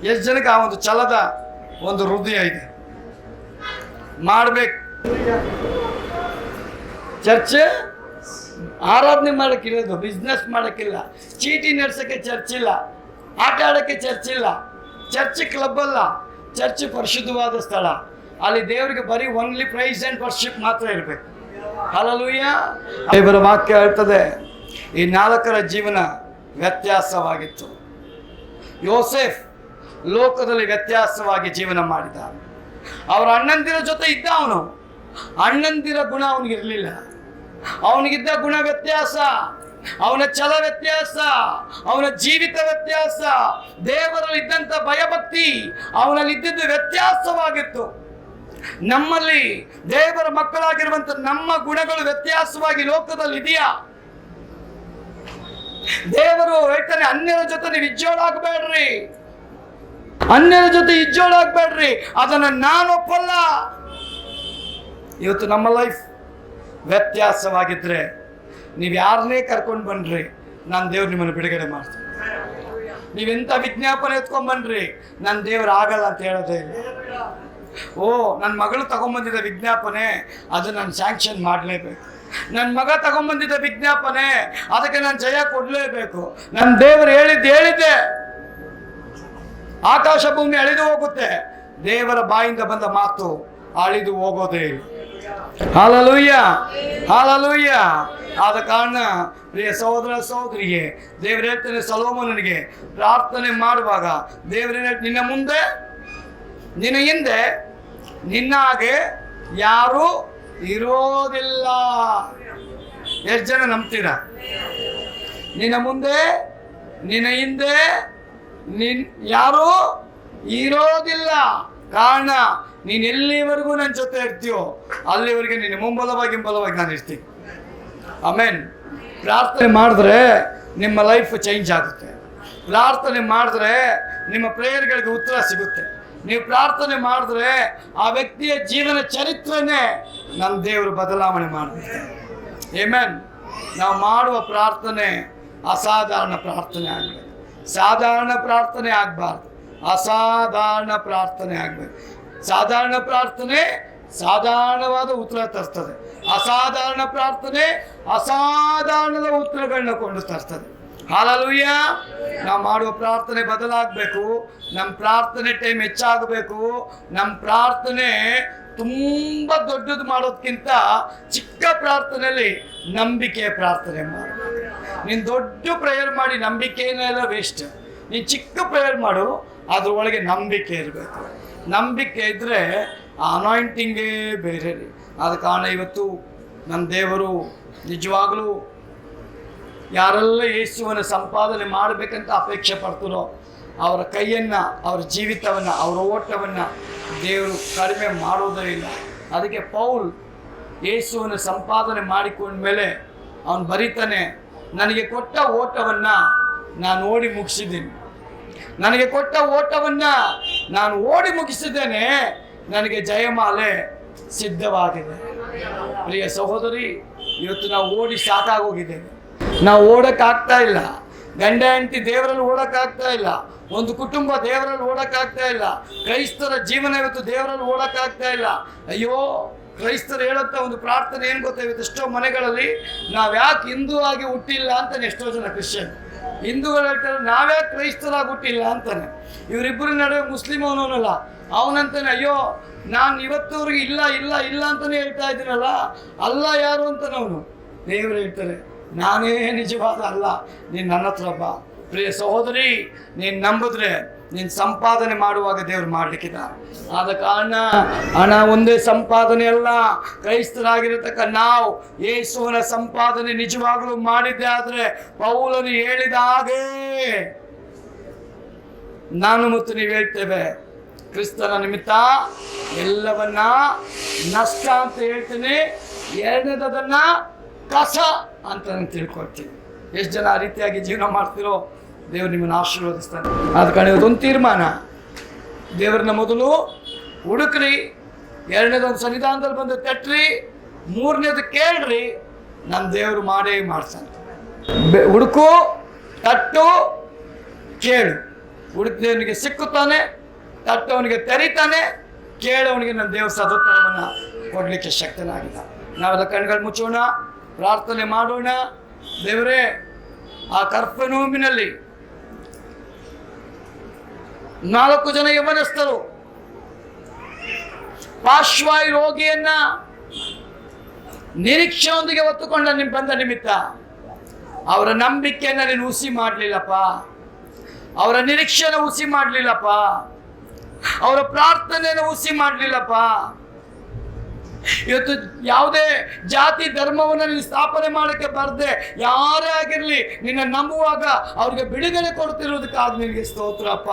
ಎಷ್ಟು ಜನಕ್ಕೆ ಆ ಒಂದು ಛಲದ ಒಂದು ಹೃದಯ ಇದೆ? ಮಾಡ್ಬೇಕು. ಚರ್ಚೆ ಆರಾಧನೆ ಮಾಡೋಕ್ಕಿರೋದು, ಬಿಸ್ನೆಸ್ ಮಾಡೋಕ್ಕಿಲ್ಲ, ಚೀಟಿ ನಡೆಸೋಕ್ಕೆ ಚರ್ಚ್ ಇಲ್ಲ, ಆಟ ಆಡೋಕ್ಕೆ ಚರ್ಚ್ ಇಲ್ಲ, ಚರ್ಚ್ ಕ್ಲಬ್ ಅಲ್ಲ, ಚರ್ಚ್ ಪರಿಶುದ್ಧವಾದ ಸ್ಥಳ. ಅಲ್ಲಿ ದೇವರಿಗೆ ಬರೀ ಓನ್ಲಿ ಪ್ರೈಸ್ ಆ್ಯಂಡ್ ವರ್ಷಿಪ್ ಮಾತ್ರ ಇರಬೇಕು. ಹಲ್ಲೆಲೂಯ. ದೇವರ ವಾಕ್ಯ ಹೇಳ್ತದೆ, ಈ 4 ಜೀವನ ವ್ಯತ್ಯಾಸವಾಗಿತ್ತು. ಯೋಸೇಫ್ ಲೋಕದಲ್ಲಿ ವ್ಯತ್ಯಾಸವಾಗಿ ಜೀವನ ಮಾಡಿದ. ಅವರ ಅಣ್ಣಂದಿರ ಜೊತೆ ಇದ್ದ, ಅವನು ಅಣ್ಣಂದಿರ ಗುಣ ಅವನಿಗಿರಲಿಲ್ಲ. ಅವನಿಗಿದ್ದ ಗುಣ ವ್ಯತ್ಯಾಸ, ಅವನ ಛಲ ವ್ಯತ್ಯಾಸ, ಅವನ ಜೀವಿತ ವ್ಯತ್ಯಾಸ, ದೇವರಲ್ಲಿದ್ದಂಥ ಭಯಭಕ್ತಿ ಅವನಲ್ಲಿ ಇದ್ದಿದ್ದು ವ್ಯತ್ಯಾಸವಾಗಿತ್ತು. ನಮ್ಮಲ್ಲಿ ದೇವರ ಮಕ್ಕಳಾಗಿರುವಂಥ ನಮ್ಮ ಗುಣಗಳು ವ್ಯತ್ಯಾಸವಾಗಿ ಲೋಕದಲ್ಲಿ ಇದೆಯಾ? ದೇವರು ಹೇಳ್ತಾನೆ, ಅನ್ಯರ ಜೊತೆ ನೀವು ಇಜ್ಜೋಳಾಗಬೇಡ್ರಿ, ಅನ್ಯರ ಜೊತೆ ಇಜ್ಜೋಳಾಗಬೇಡ್ರಿ, ಅದನ್ನು ನಾನು ಒಪ್ಪಲ್ಲ. ಇವತ್ತು ನಮ್ಮ ಲೈಫ್ ವ್ಯತ್ಯಾಸವಾಗಿದ್ರೆ ನೀವು ಯಾರನ್ನೇ ಕರ್ಕೊಂಡು ಬನ್ರಿ, ನಾನು ದೇವ್ರು ನಿಮ್ಮನ್ನು ಬಿಡುಗಡೆ ಮಾಡ್ತೀನಿ. ನೀವೆಂಥ ವಿಜ್ಞಾಪನೆ ಎತ್ಕೊಂಡ್ ಬನ್ರಿ, ನನ್ನ ದೇವ್ರು ಆಗಲ್ಲ ಅಂತ ಹೇಳೋದೇ ಇಲ್ಲ. ಓ, ನನ್ನ ಮಗಳು ತಗೊಂಬಂದಿದ್ದ ವಿಜ್ಞಾಪನೆ, ಅದು ನಾನು ಸ್ಯಾಂಕ್ಷನ್ ಮಾಡಲೇಬೇಕು. ನನ್ನ ಮಗ ತಗೊಂಬಂದಿದ್ದ ವಿಜ್ಞಾಪನೆ, ಅದಕ್ಕೆ ನಾನು ಜಯ ಕೊಡಲೇಬೇಕು. ನನ್ನ ದೇವರು ಹೇಳಿದ್ದೆ. ಆಕಾಶ ಭೂಮಿ ಅಳಿದು ಹೋಗುತ್ತೆ, ದೇವರ ಬಾಯಿಂದ ಬಂದ ಮಾತು ಅಳಿದು ಹೋಗೋದೇ ಇಲ್ಲ. Hallelujah, hallelujah. ಆದ ಕಾರಣ ಪ್ರಿಯ ಸಹೋದರ ಸಹೋದರಿಗೆ ದೇವರು ಹೇಳ್ತಾನೆ, ಸೊಲೊಮೋನನಿಗೆ ಪ್ರಾರ್ಥನೆ ಮಾಡುವಾಗ ದೇವರೇ, ನಿನ್ನ ಮುಂದೆ ನಿನ್ನ ಹಿಂದೆ ನಿನ್ನ ಹಾಗೆ ಯಾರು ಇರೋದಿಲ್ಲ. ಎಷ್ಟು ಜನ ನಂಬ್ತೀರಾ? ನಿನ್ನ ಮುಂದೆ ನಿನ್ನ ಹಿಂದೆ ಯಾರು ಇರೋದಿಲ್ಲ. ಕಾರಣ, ನೀನು ಎಲ್ಲಿವರೆಗೂ ನನ್ನ ಜೊತೆ ಇರ್ತೀಯೋ ಅಲ್ಲಿವರೆಗೆ ನೀನು ಮುಂಬಲವಾಗಿ ನಾನು ಇರ್ತೀನಿ. ಆಮೇನ್. ಪ್ರಾರ್ಥನೆ ಮಾಡಿದ್ರೆ ನಿಮ್ಮ ಲೈಫ್ ಚೇಂಜ್ ಆಗುತ್ತೆ. ಪ್ರಾರ್ಥನೆ ಮಾಡಿದ್ರೆ ನಿಮ್ಮ ಪ್ರೇಯರ್ಗಳಿಗೆ ಉತ್ತರ ಸಿಗುತ್ತೆ. ನೀವು ಪ್ರಾರ್ಥನೆ ಮಾಡಿದ್ರೆ ಆ ವ್ಯಕ್ತಿಯ ಜೀವನ ಚರಿತ್ರೆನೇ ನಮ್ಮ ದೇವರು ಬದಲಾವಣೆ ಮಾಡಿಬಿಡ್ತಾರೆ. ಆಮೆನ್. ನಾವು ಮಾಡುವ ಪ್ರಾರ್ಥನೆ ಅಸಾಧಾರಣ ಪ್ರಾರ್ಥನೆ ಆಗಬೇಕು. ಸಾಧಾರಣ ಪ್ರಾರ್ಥನೆ ಆಗಬಾರ್ದು, ಅಸಾಧಾರಣ ಪ್ರಾರ್ಥನೆ ಆಗಬೇಕು. ಸಾಧಾರಣ ಪ್ರಾರ್ಥನೆ ಸಾಧಾರಣವಾದ ಉತ್ತರ ತರ್ತದೆ, ಅಸಾಧಾರಣ ಪ್ರಾರ್ಥನೆ ಅಸಾಧಾರಣದ ಉತ್ತರಗಳನ್ನ ಕೊಂಡು ತರ್ತದೆ. ಹಲ್ಲೆಲೂಯ. ನಾವು ಮಾಡುವ ಪ್ರಾರ್ಥನೆ ಬದಲಾಗಬೇಕು. ನಮ್ಮ ಪ್ರಾರ್ಥನೆ ಟೈಮ್ ಹೆಚ್ಚಾಗಬೇಕು. ನಮ್ಮ ಪ್ರಾರ್ಥನೆ ತುಂಬ ದೊಡ್ಡದು ಮಾಡೋದಕ್ಕಿಂತ ಚಿಕ್ಕ ಪ್ರಾರ್ಥನೆಯಲ್ಲಿ ನಂಬಿಕೆಯ ಪ್ರಾರ್ಥನೆ ಮಾಡು. ನೀನು ದೊಡ್ಡ ಪ್ರೇಯರ್ ಮಾಡಿ ನಂಬಿಕೆಯನ್ನೆಲ್ಲ ವೇಸ್ಟ್. ನೀನು ಚಿಕ್ಕ ಪ್ರೇಯರ್ ಮಾಡು, ಅದರೊಳಗೆ ನಂಬಿಕೆ ಇರಬೇಕು. ನಂಬಿಕೆ ಇದ್ದರೆ ಅನಾಯಿಂಟಿಂಗೇ ಬೇರೆ ರೀ. ಆದ ಕಾರಣ ಇವತ್ತು ನಮ್ಮ ದೇವರು ನಿಜವಾಗಲೂ ಯಾರೆಲ್ಲ ಯೇಸುವನ್ನು ಸಂಪಾದನೆ ಮಾಡಬೇಕಂತ ಅಪೇಕ್ಷೆ ಪಡ್ತಾರೋ ಅವರ ಕೈಯನ್ನು, ಅವರ ಜೀವಿತವನ್ನು, ಅವರ ಓಟವನ್ನು ದೇವರು ಕಡಿಮೆ ಮಾಡೋದೇ ಇಲ್ಲ. ಅದಕ್ಕೆ ಪೌಲ್ ಯೇಸುವನ್ನು ಸಂಪಾದನೆ ಮಾಡಿಕೊಂಡ್ಮೇಲೆ ಅವನು ಬರೀತಾನೆ, ನನಗೆ ಕೊಟ್ಟ ಓಟವನ್ನು ನಾನು ಓಡಿ ಮುಗಿಸಿದ್ದೀನಿ, ನನಗೆ ಕೊಟ್ಟ ಓಟವನ್ನು ನಾನು ಓಡಿ ಮುಗಿಸಿದ್ದೇನೆ, ನನಗೆ ಜಯಮಾಲೆ ಸಿದ್ಧವಾಗಿದೆ. ಪ್ರಿಯ ಸಹೋದರಿ, ಇವತ್ತು ನಾವು ಓಡಿ ಸಾಕಾಗೋಗಿದ್ದೇವೆ. ನಾವು ಓಡೋಕ್ಕಾಗ್ತಾ ಇಲ್ಲ. ಗಂಡ ಹೆಂಡತಿ ದೇವರಲ್ಲಿ ಓಡೋಕ್ಕಾಗ್ತಾ ಇಲ್ಲ. ಒಂದು ಕುಟುಂಬ ದೇವರಲ್ಲಿ ಓಡೋಕ್ಕಾಗ್ತಾ ಇಲ್ಲ. ಕ್ರೈಸ್ತರ ಜೀವನ ಇವತ್ತು ದೇವರಲ್ಲಿ ಓಡೋಕ್ಕಾಗ್ತಾ ಇಲ್ಲ. ಅಯ್ಯೋ, ಕ್ರೈಸ್ತರು ಹೇಳುವಂಥ ಒಂದು ಪ್ರಾರ್ಥನೆ ಏನು ಗೊತ್ತಾ? ಇವತ್ತು ಎಷ್ಟೋ ಮನೆಗಳಲ್ಲಿ ನಾವು ಯಾಕೆ ಹಿಂದೂ ಆಗಿ ಹುಟ್ಟಿಲ್ಲ ಅಂತಾನೆ ಎಷ್ಟೋ ಜನ ಕ್ರಿಶ್ಚಿಯನ್. ಹಿಂದೂಗಳು ಹೇಳ್ತಾರೆ ನಾವ್ಯಾಕೆ ಕ್ರೈಸ್ತರಾಗಿ ಹುಟ್ಟಿಲ್ಲ ಅಂತಾನೆ. ಇವರಿಬ್ಬರ ನಡುವೆ ಮುಸ್ಲಿಂ ಅವನಲ್ಲ, ಅವನಂತಾನೆ ಅಯ್ಯೋ ನಾನು ಇವತ್ತವರೆಗೆ ಇಲ್ಲ ಇಲ್ಲ ಇಲ್ಲ ಅಂತಾನೆ ಹೇಳ್ತಾ ಇದ್ದೀನಲ್ಲ, ಅಲ್ಲ ಯಾರು ಅಂತಾನೆ ಅವನು. ದೇವರು ಹೇಳ್ತಾರೆ ನಾನೇ ನಿಜವಾದ ಅಲ್ಲ, ನೀನು ನನ್ನ ಹತ್ರ ಬಾ. ಪ್ರಿಯ ಸಹೋದರಿ, ನೀನು ನಂಬಿದ್ರೆ ನೀನು ಸಂಪಾದನೆ ಮಾಡುವಾಗ ದೇವರು ಮಾಡಲಿಕ್ಕಿದ. ಆದ ಕಾರಣ ಹಣ ಒಂದೇ ಸಂಪಾದನೆ ಅಲ್ಲ. ಕ್ರೈಸ್ತರಾಗಿರತಕ್ಕ ನಾವು ಯೇಸುವಿನ ಸಂಪಾದನೆ ನಿಜವಾಗಲೂ ಮಾಡಿದ್ದೆ ಆದರೆ ಪೌಲನು ಹೇಳಿದ ಹಾಗೆ ನಾನು ಮತ್ತು ನೀವು ಹೇಳ್ತೇವೆ, ಕ್ರಿಸ್ತನ ನಿಮಿತ್ತ ಎಲ್ಲವನ್ನ ನಷ್ಟ ಅಂತ ಹೇಳ್ತೀನಿ, ಎರಡನೇದನ್ನ ಕಸ ಅಂತ ನಾನು ತಿಳ್ಕೊಳ್ತೀನಿ. ಎಷ್ಟು ಜನ ಆ ರೀತಿಯಾಗಿ ಜೀವನ ಮಾಡ್ತಿರೋ ದೇವರು ನಿಮ್ಮನ್ನು ಆಶೀರ್ವದಿಸ್ತಾನೆ. ಆದ ಕಾರಣ ಇವತ್ತೊಂದು ತೀರ್ಮಾನ, ದೇವರನ್ನ ಮೊದಲು ಹುಡುಕ್ರಿ, ಎರಡನೇದೊಂದು ಸನ್ನಿಧಾನದಲ್ಲಿ ಬಂದು ತಟ್ರಿ, ಮೂರನೇದು ಕೇಳ್ರಿ, ನಮ್ಮ ದೇವರು ಮಾಡೇ ಮಾಡ್ತಾನೆ. ಹುಡುಕು, ತಟ್ಟು, ಕೇಳು. ಹುಡುಕಿದವನಿಗೆ ಸಿಕ್ಕುತ್ತಾನೆ, ತಟ್ಟವನಿಗೆ ತೆರೀತಾನೆ, ಕೇಳವನಿಗೆ ನಮ್ಮ ದೇವ್ರ ಸದುತ್ತರವನ್ನು ಕೊಡಲಿಕ್ಕೆ ಶಕ್ತನಾಗಿದ್ದ. ನಾವೆಲ್ಲ ಕಣ್ಗಳು ಮುಚ್ಚೋಣ, ಪ್ರಾರ್ಥನೆ ಮಾಡೋಣ. ದೇವರೇ, ಆ ಕರ್ಪನೂಮಿನಲ್ಲಿ 4 ಜನ ಯಮನಸ್ಥರು ಪಾರ್ಶ್ವಾಯು ರೋಗಿಯನ್ನ ನಿರೀಕ್ಷೆಯೊಂದಿಗೆ ಹೊತ್ತುಕೊಂಡ ಬಂದ ನಿಮಿತ್ತ ಅವರ ನಂಬಿಕೆಯನ್ನ ನೀನು ಹುಸಿ ಮಾಡಲಿಲ್ಲಪ್ಪ, ಅವರ ನಿರೀಕ್ಷೆಯನ್ನು ಹುಸಿ ಮಾಡಲಿಲ್ಲಪ್ಪ, ಅವರ ಪ್ರಾರ್ಥನೆಯನ್ನು ಹುಸಿ ಮಾಡಲಿಲ್ಲಪ್ಪ. ಇವತ್ತು ಯಾವುದೇ ಜಾತಿ ಧರ್ಮವನ್ನು ನೀನು ಸ್ಥಾಪನೆ ಮಾಡಕ್ಕೆ ಬರ್ದೆ ಯಾರೇ ಆಗಿರ್ಲಿ ನಿನ್ನ ನಂಬುವಾಗ ಅವ್ರಿಗೆ ಬಿಡುಗಡೆ ಕೊಡ್ತಿರೋದಕ್ಕಾಗ ನಿನಗೆ ಸ್ತೋತ್ರಪ್ಪ.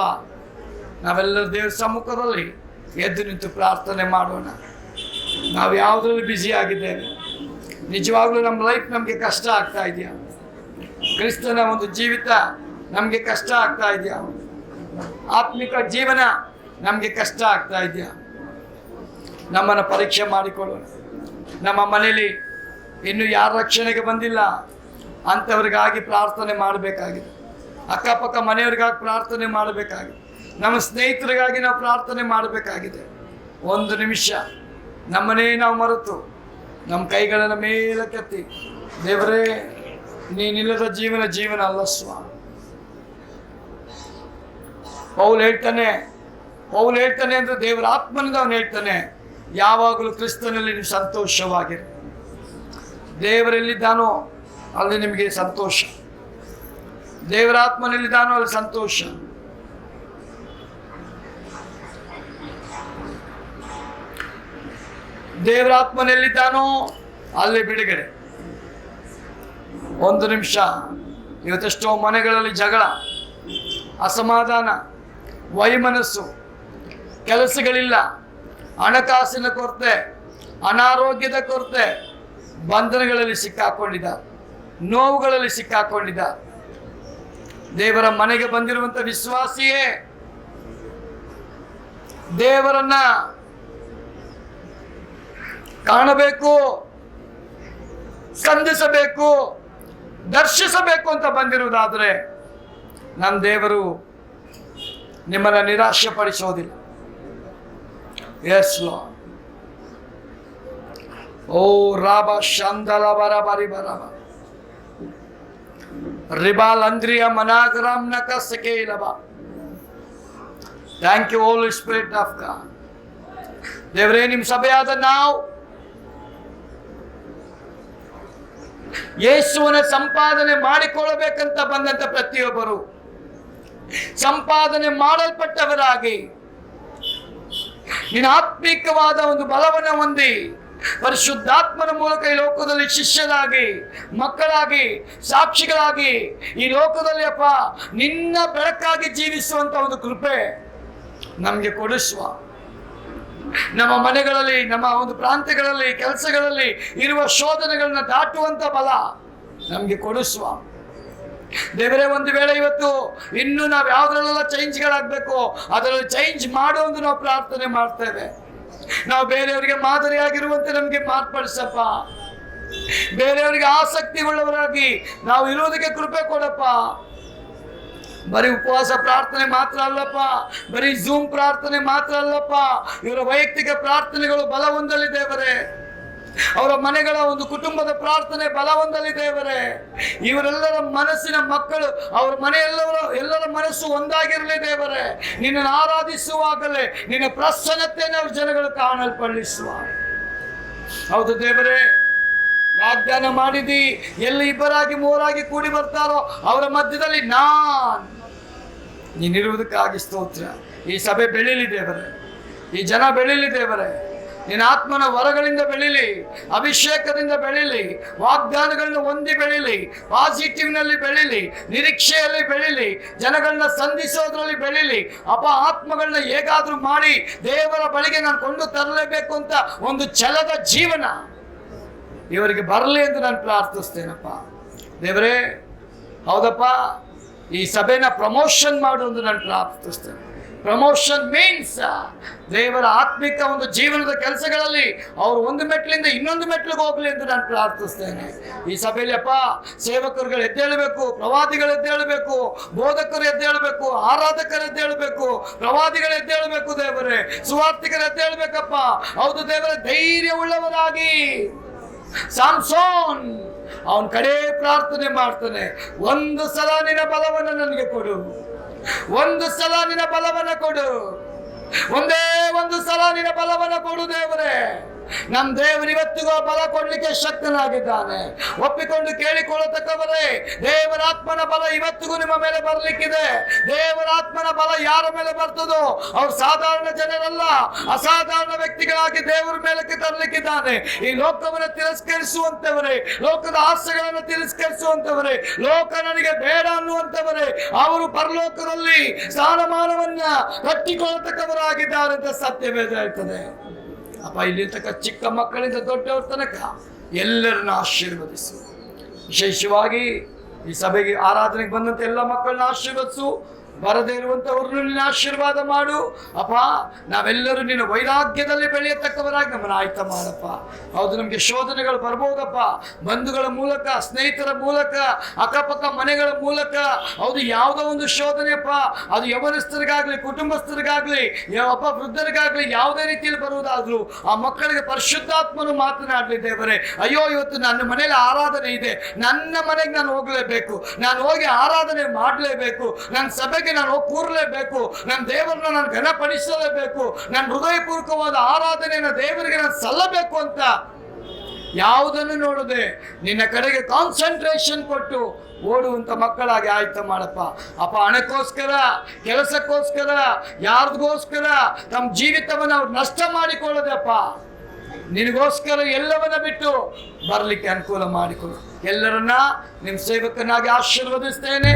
ನಾವೆಲ್ಲರೂ ದೇವರ ಸಮ್ಮುಖದಲ್ಲಿ ಎದ್ದು ನಿಂತು ಪ್ರಾರ್ಥನೆ ಮಾಡೋಣ. ನಾವು ಯಾವುದ್ರಲ್ಲಿ ಬ್ಯುಸಿ ಆಗಿದ್ದೇವೆ? ನಿಜವಾಗ್ಲೂ ನಮ್ಮ ಲೈಫ್ ನಮಗೆ ಕಷ್ಟ ಆಗ್ತಾ ಇದೆಯಾ? ಕ್ರಿಸ್ತನ ಒಂದು ಜೀವಿತ ನಮಗೆ ಕಷ್ಟ ಆಗ್ತಾ ಇದೆಯಾ? ಆತ್ಮಿಕ ಜೀವನ ನಮಗೆ ಕಷ್ಟ ಆಗ್ತಾ ಇದೆಯಾ? ನಮ್ಮನ್ನು ಪರೀಕ್ಷೆ ಮಾಡಿಕೊಳ್ಳೋಣ. ನಮ್ಮ ಮನೆಯಲ್ಲಿ ಇನ್ನು ಯಾರ ರಕ್ಷಣೆಗೆ ಬಂದಿಲ್ಲ ಅಂಥವ್ರಿಗಾಗಿ ಪ್ರಾರ್ಥನೆ ಮಾಡಬೇಕಾಗಿದೆ. ಅಕ್ಕಪಕ್ಕ ಮನೆಯವ್ರಿಗಾಗಿ ಪ್ರಾರ್ಥನೆ ಮಾಡಬೇಕಾಗಿದೆ. ನಮ್ಮ ಸ್ನೇಹಿತರಿಗಾಗಿ ನಾವು ಪ್ರಾರ್ಥನೆ ಮಾಡಬೇಕಾಗಿದೆ. ಒಂದು ನಿಮಿಷ ನಮ್ಮನ್ನೇ ನಾವು ಮರೆತು ನಮ್ಮ ಕೈಗಳನ್ನು ಮೇಲೆ ಕೆತ್ತಿ, ದೇವರೇ, ನೀನಿಲ್ಲದ ಜೀವನ ಅಲ್ಲ ಸ್ವಾಮಿ. ಪೌಲ್ ಹೇಳ್ತಾನೆ ಅಂದ್ರೆ ದೇವರ ಆತ್ಮನಿಂದ ಅವನು ಹೇಳ್ತಾನೆ, ಯಾವಾಗಲೂ ಕ್ರಿಸ್ತನಲ್ಲಿ ನೀವು ಸಂತೋಷವಾಗಿರಿ. ದೇವರೆಲ್ಲಿದ್ದಾನೋ ಅಲ್ಲಿ ನಿಮಗೆ ಸಂತೋಷ, ದೇವರ ಆತ್ಮನಲ್ಲಿದ್ದಾನೋ ಅಲ್ಲಿ ಸಂತೋಷ. ದೇವರ ಆತ್ಮನಲ್ಲಿದ್ದಾನೋ ಅಲ್ಲಿ ಬಿಡುಗಡೆ. ಒಂದು ನಿಮಿಷ. ಇವತ್ತೆಷ್ಟೋ ಮನೆಗಳಲ್ಲಿ ಜಗಳ, ಅಸಮಾಧಾನ, ವೈಮನಸ್ಸು, ಕೆಲಸಗಳಿಲ್ಲ, ಹಣಕಾಸಿನ ಕೊರತೆ, ಅನಾರೋಗ್ಯದ ಕೊರತೆ, ಬಂಧನಗಳಲ್ಲಿ ಸಿಕ್ಕಾಕೊಂಡಿದ್ದಾರೆ, ನೋವುಗಳಲ್ಲಿ ಸಿಕ್ಕಾಕೊಂಡಿದ್ದಾರೆ. ದೇವರ ಮನೆಗೆ ಬಂದಿರುವಂಥ ವಿಶ್ವಾಸಿಯೇ ದೇವರನ್ನ ಕಾಣಬೇಕು, ಸಂಧಿಸಬೇಕು, ದರ್ಶಿಸಬೇಕು ಅಂತ ಬಂದಿರುವುದಾದರೆ ನಮ್ಮ ದೇವರು ನಿಮ್ಮನ್ನು ನಿರಾಶೆ ಪಡಿಸೋದಿಲ್ಲ. S lord. ಓ ರಾಬ ಶಾಂದಲ ಬರಬರಿ ಬರಬ ರಿಬಾಲ್ ಅಂದ್ರಿಯ ಮನಾಗ್ರಾಮ್ ನಕ ಸಕೇಲಬ. Thank you holy spirit of God. ದೇವರೇ, ನಿಮ್ಮ ಸಭೆಯಾದ ನಾವು ಯೇಸುವನ ಸಂಪಾದನೆ ಮಾಡಿಕೊಳ್ಳಬೇಕಂತ ಬಂದಂತ ಪ್ರತಿಯೊಬ್ಬರು ಸಂಪಾದನೆ ಮಾಡಲ್ಪಟ್ಟವರಾಗಿ ನಿನ್ನ ಆತ್ಮಿಕವಾದ ಒಂದು ಬಲವನ್ನು ಹೊಂದಿ ಪರಿಶುದ್ಧಾತ್ಮನ ಮೂಲಕ ಈ ಲೋಕದಲ್ಲಿ ಶಿಷ್ಯರಾಗಿ, ಮಕ್ಕಳಾಗಿ, ಸಾಕ್ಷಿಗಳಾಗಿ ಈ ಲೋಕದಲ್ಲಿ ಅಪ್ಪ ನಿನ್ನ ಬೆಳಕಾಗಿ ಜೀವಿಸುವಂತ ಒಂದು ಕೃಪೆ ನಮಗೆ ಕೊಡಿಸುವ. ನಮ್ಮ ಮನೆಗಳಲ್ಲಿ, ನಮ್ಮ ಒಂದು ಪ್ರಾಂತ್ಯಗಳಲ್ಲಿ, ಕೆಲಸಗಳಲ್ಲಿ ಇರುವ ಶೋಧನೆಗಳನ್ನ ದಾಟುವಂತ ಬಲ ನಮಗೆ ಕೊಡಿಸುವ. ದೇವರೇ, ಒಂದು ವೇಳೆ ಇವತ್ತು ಇನ್ನು ನಾವು ಯಾವ್ದ್ರಲ್ಲೆಲ್ಲ ಚೇಂಜ್ಗಳಾಗಬೇಕು ಅದರಲ್ಲಿ ಚೇಂಜ್ ಮಾಡುವಂತ ನಾವು ಪ್ರಾರ್ಥನೆ ಮಾಡ್ತೇವೆ. ನಾವು ಬೇರೆಯವರಿಗೆ ಮಾದರಿಯಾಗಿರುವಂತೆ ನಮಗೆ ಮಾರ್ಪಡಿಸಪ್ಪ. ಬೇರೆಯವರಿಗೆ ಆಸಕ್ತಿ ಉಳ್ಳವರಾಗಿ ನಾವು ಇರೋದಕ್ಕೆ ಕೃಪೆ ಕೊಡಪ್ಪ. ಬರೀ ಉಪವಾಸ ಪ್ರಾರ್ಥನೆ ಮಾತ್ರ ಅಲ್ಲಪ್ಪ, ಬರೀ ಝೂಮ್ ಪ್ರಾರ್ಥನೆ ಮಾತ್ರ ಅಲ್ಲಪ್ಪ, ಇವರ ವೈಯಕ್ತಿಕ ಪ್ರಾರ್ಥನೆಗಳು ಬಲ ಹೊಂದಲಿ ದೇವರೇ. ಅವರ ಮನೆಗಳ ಒಂದು ಕುಟುಂಬದ ಪ್ರಾರ್ಥನೆ ಬಲ ಹೊಂದಲಿ ದೇವರೇ. ಇವರೆಲ್ಲರ ಮನಸ್ಸಿನ ಮಕ್ಕಳು, ಅವರ ಎಲ್ಲರ ಮನಸ್ಸು ಒಂದಾಗಿರಲಿ ದೇವರೇ. ನಿನ್ನನ್ನು ಆರಾಧಿಸುವಾಗಲೇ ನಿನ್ನ ಪ್ರಸನ್ನತೆ ನಾವು ಜನಗಳು ಕಾಣಲ್ಪಡಿಸುವ. ಹೌದು ದೇವರೇ, ವಾಗ್ದಾನ ಮಾಡಿದಿ, ಎಲ್ಲಿ ಇಬ್ಬರಾಗಿ ಮೂವರಾಗಿ ಕೂಡಿ ಬರ್ತಾರೋ ಅವರ ಮಧ್ಯದಲ್ಲಿ ನೀನಿರುವುದಕ್ಕಾಗಿ ಸ್ತೋತ್ರ. ಈ ಸಭೆ ಬೆಳೀಲಿ ದೇವರೇ, ಈ ಜನ ಬೆಳೀಲಿ ದೇವರೇ. ನಿನ್ನ ಆತ್ಮನ ವರಗಳಿಂದ ಬೆಳೀಲಿ, ಅಭಿಷೇಕದಿಂದ ಬೆಳೀಲಿ, ವಾಗ್ದಾನಗಳನ್ನ ಹೊಂದಿ ಬೆಳೀಲಿ, ಪಾಸಿಟಿವ್ನಲ್ಲಿ ಬೆಳೀಲಿ, ನಿರೀಕ್ಷೆಯಲ್ಲಿ ಬೆಳೀಲಿ, ಜನಗಳನ್ನ ಸಂಧಿಸೋದ್ರಲ್ಲಿ ಬೆಳೀಲಿ. ಆತ್ಮಗಳನ್ನ ಹೇಗಾದ್ರೂ ಮಾಡಿ ದೇವರ ಬಳಿಗೆ ನಾನು ಕೊಂಡು ತರಲೇಬೇಕು ಅಂತ ಒಂದು ಛಲದ ಜೀವನ ಇವರಿಗೆ ಬರಲಿ ಎಂದು ನಾನು ಪ್ರಾರ್ಥಿಸ್ತೇನಪ್ಪ ದೇವರೇ. ಹೌದಪ್ಪ, ಈ ಸಭೆನ ಪ್ರಮೋಷನ್ ಮಾಡು ಎಂದು ನಾನು ಪ್ರಾರ್ಥಿಸ್ತೇನೆ. ಪ್ರಮೋಷನ್ ಮೀನ್ಸ್ ದೇವರ ಆತ್ಮಿಕ ಒಂದು ಜೀವನದ ಕೆಲಸಗಳಲ್ಲಿ ಅವರು ಒಂದು ಮೆಟ್ಲಿಂದ ಇನ್ನೊಂದು ಮೆಟ್ಲಿಗೆ ಹೋಗ್ಲಿ ಎಂದು ನಾನು ಪ್ರಾರ್ಥಿಸ್ತೇನೆ. ಈ ಸಭೆಯಲ್ಲಿ ಅಪ್ಪ ಸೇವಕರುಗಳು ಎದ್ದೇಳಬೇಕು, ಪ್ರವಾದಿಗಳು ಎದ್ದೇಳಬೇಕು, ಬೋಧಕರು ಎದ್ದೇಳಬೇಕು, ಆರಾಧಕರು ಎದ್ದೇಳಬೇಕು, ಪ್ರವಾದಿಗಳು ಎದ್ದೇಳಬೇಕು ದೇವರೇ, ಸುವಾರ್ತಿಕರು ಎದ್ದೇಳಬೇಕಪ್ಪ. ಹೌದು ದೇವರೇ, ಧೈರ್ಯವುಳ್ಳವರಾಗಿ ಸಾಮ್ಸೋನ್ ಅವನ ಕಡೆ ಪ್ರಾರ್ಥನೆ ಮಾಡ್ತಾನೆ, ಒಂದು ಸಲ ನಿನ್ನ ಬಲವನ್ನು ನನಗೆ ಕೊಡು, ಒಂದು ಸಲ ನಿನ್ನ ಬಲವನ್ನು ಕೊಡು, ಒಂದೇ ಒಂದು ಸಲ ನಿನ್ನ ಬಲವನ್ನು ಕೊಡು ದೇವರೇ. ನಮ್ ದೇವರು ಇವತ್ತಿಗೂ ಬಲ ಕೊಡ್ಲಿಕ್ಕೆ ಶಕ್ತನಾಗಿದ್ದಾನೆ. ಒಪ್ಪಿಕೊಂಡು ಕೇಳಿಕೊಳ್ಳತಕ್ಕವರೇ, ದೇವರ ಆತ್ಮನ ಬಲ ಇವತ್ತಿಗೂ ನಿಮ್ಮ ಮೇಲೆ ಬರ್ಲಿಕ್ಕಿದೆ. ದೇವರ ಆತ್ಮನ ಬಲ ಯಾರ ಮೇಲೆ ಬರ್ತದೋ ಅವ್ರು ಸಾಧಾರಣ ಜನರಲ್ಲ, ಅಸಾಧಾರಣ ವ್ಯಕ್ತಿಗಳಾಗಿ ದೇವರ ಮೇಲಕ್ಕೆ ತರಲಿಕ್ಕಿದ್ದಾನೆ. ಈ ಲೋಕವನ್ನು ತಿರಸ್ಕರಿಸುವಂತವರೇ, ಲೋಕದ ಆಸೆಗಳನ್ನು ತಿರಸ್ಕರಿಸುವಂತವರೇ, ಲೋಕ ನನಗೆ ಬೇಡ ಅನ್ನುವಂತವರೇ, ಅವರು ಪರಲೋಕದಲ್ಲಿ ಸ್ಥಾನಮಾನವನ್ನ ಕಟ್ಟಿಕೊಳ್ಳತಕ್ಕವರಾಗಿದ್ದಾರೆ ಅಂತ ಸತ್ಯವೇದ ಹೇಳ್ತದೆ. ಅಪ್ಪ, ಇಲ್ಲಿ ತಕ್ಕ ಚಿಕ್ಕ ಮಕ್ಕಳಿಂದ ದೊಡ್ಡವ್ರ ತನಕ ಎಲ್ಲರನ್ನ ಆಶೀರ್ವದಿಸು. ವಿಶೇಷವಾಗಿ ಈ ಸಭೆಗೆ ಆರಾಧನೆಗೆ ಬಂದಂತ ಎಲ್ಲ ಮಕ್ಕಳನ್ನ ಆಶೀರ್ವದಿಸು. ಬರದೇ ಇರುವಂತವ್ರನ್ನು ನಿನ್ನ ಆಶೀರ್ವಾದ ಮಾಡು ಅಪ್ಪ. ನಾವೆಲ್ಲರೂ ನಿನ್ನ ವೈರಾಗ್ಯದಲ್ಲಿ ಬೆಳೆಯತಕ್ಕವರಾಗಿ ನಮ್ಮನ್ನು ಆಯ್ತ ಮಾಡಪ್ಪ. ಹೌದು, ನಮಗೆ ಶೋಧನೆಗಳು ಬರ್ಬೋದಪ್ಪ, ಬಂಧುಗಳ ಮೂಲಕ, ಸ್ನೇಹಿತರ ಮೂಲಕ, ಅಕ್ಕಪಕ್ಕ ಮನೆಗಳ ಮೂಲಕ. ಹೌದು, ಯಾವುದೋ ಒಂದು ಶೋಧನೆಯಪ್ಪ, ಅದು ಯವನಸ್ಥರಿಗಾಗ್ಲಿ, ಕುಟುಂಬಸ್ಥರಿಗಾಗ್ಲಿ, ಒಬ್ಬ ವೃದ್ಧರಿಗಾಗ್ಲಿ, ಯಾವುದೇ ರೀತಿಯಲ್ಲಿ ಬರುವುದಾದ್ರೂ ಆ ಮಕ್ಕಳಿಗೆ ಪರಿಶುದ್ಧಾತ್ಮನು ಮಾತನಾಡಲಿ ದೇವರೇ. ಅಯ್ಯೋ, ಇವತ್ತು ನನ್ನ ಮನೇಲಿ ಆರಾಧನೆ ಇದೆ, ನನ್ನ ಮನೆಗೆ ನಾನು ಹೋಗ್ಲೇಬೇಕು, ನಾನು ಹೋಗಿ ಆರಾಧನೆ ಮಾಡಲೇಬೇಕು, ನನ್ನ ಸಭೆಗೆ ನಾನು ಹೋಗಿ ಕೂರಲೇಬೇಕು, ನನ್ನ ದೇವರನ್ನ ನಾನು ಘನಪಡಿಸಲೇಬೇಕು, ನನ್ನ ಹೃದಯಪೂರ್ವಕವಾದ ಆರಾಧನೆಯನ್ನು ದೇವರಿಗೆ ನಾನು ಸಲ್ಲಬೇಕು ಅಂತ ಯಾವುದನ್ನು ನೋಡದೆ ನಿನ್ನ ಕಡೆಗೆ ಕಾನ್ಸಂಟ್ರೇಷನ್ ಕೊಟ್ಟು ಓಡುವಂತ ಮಕ್ಕಳಾಗಿ ಆಯ್ತ ಮಾಡಪ್ಪ. ಅಪ್ಪ, ಹಣಕ್ಕೋಸ್ಕರ, ಕೆಲಸಕ್ಕೋಸ್ಕರ, ಯಾರ್ದಗೋಸ್ಕರ ತಮ್ಮ ಜೀವಿತವನ್ನು ಅವ್ರು ನಷ್ಟ ಮಾಡಿಕೊಳ್ಳದಪ್ಪ, ನಿನಗೋಸ್ಕರ ಎಲ್ಲವನ್ನ ಬಿಟ್ಟು ಬರಲಿಕ್ಕೆ ಅನುಕೂಲ ಮಾಡಿಕೊಡು. ಎಲ್ಲರನ್ನ ನಿಮ್ಮ ಸೇವಕನಾಗಿ ಆಶೀರ್ವದಿಸ್ತೇನೆ.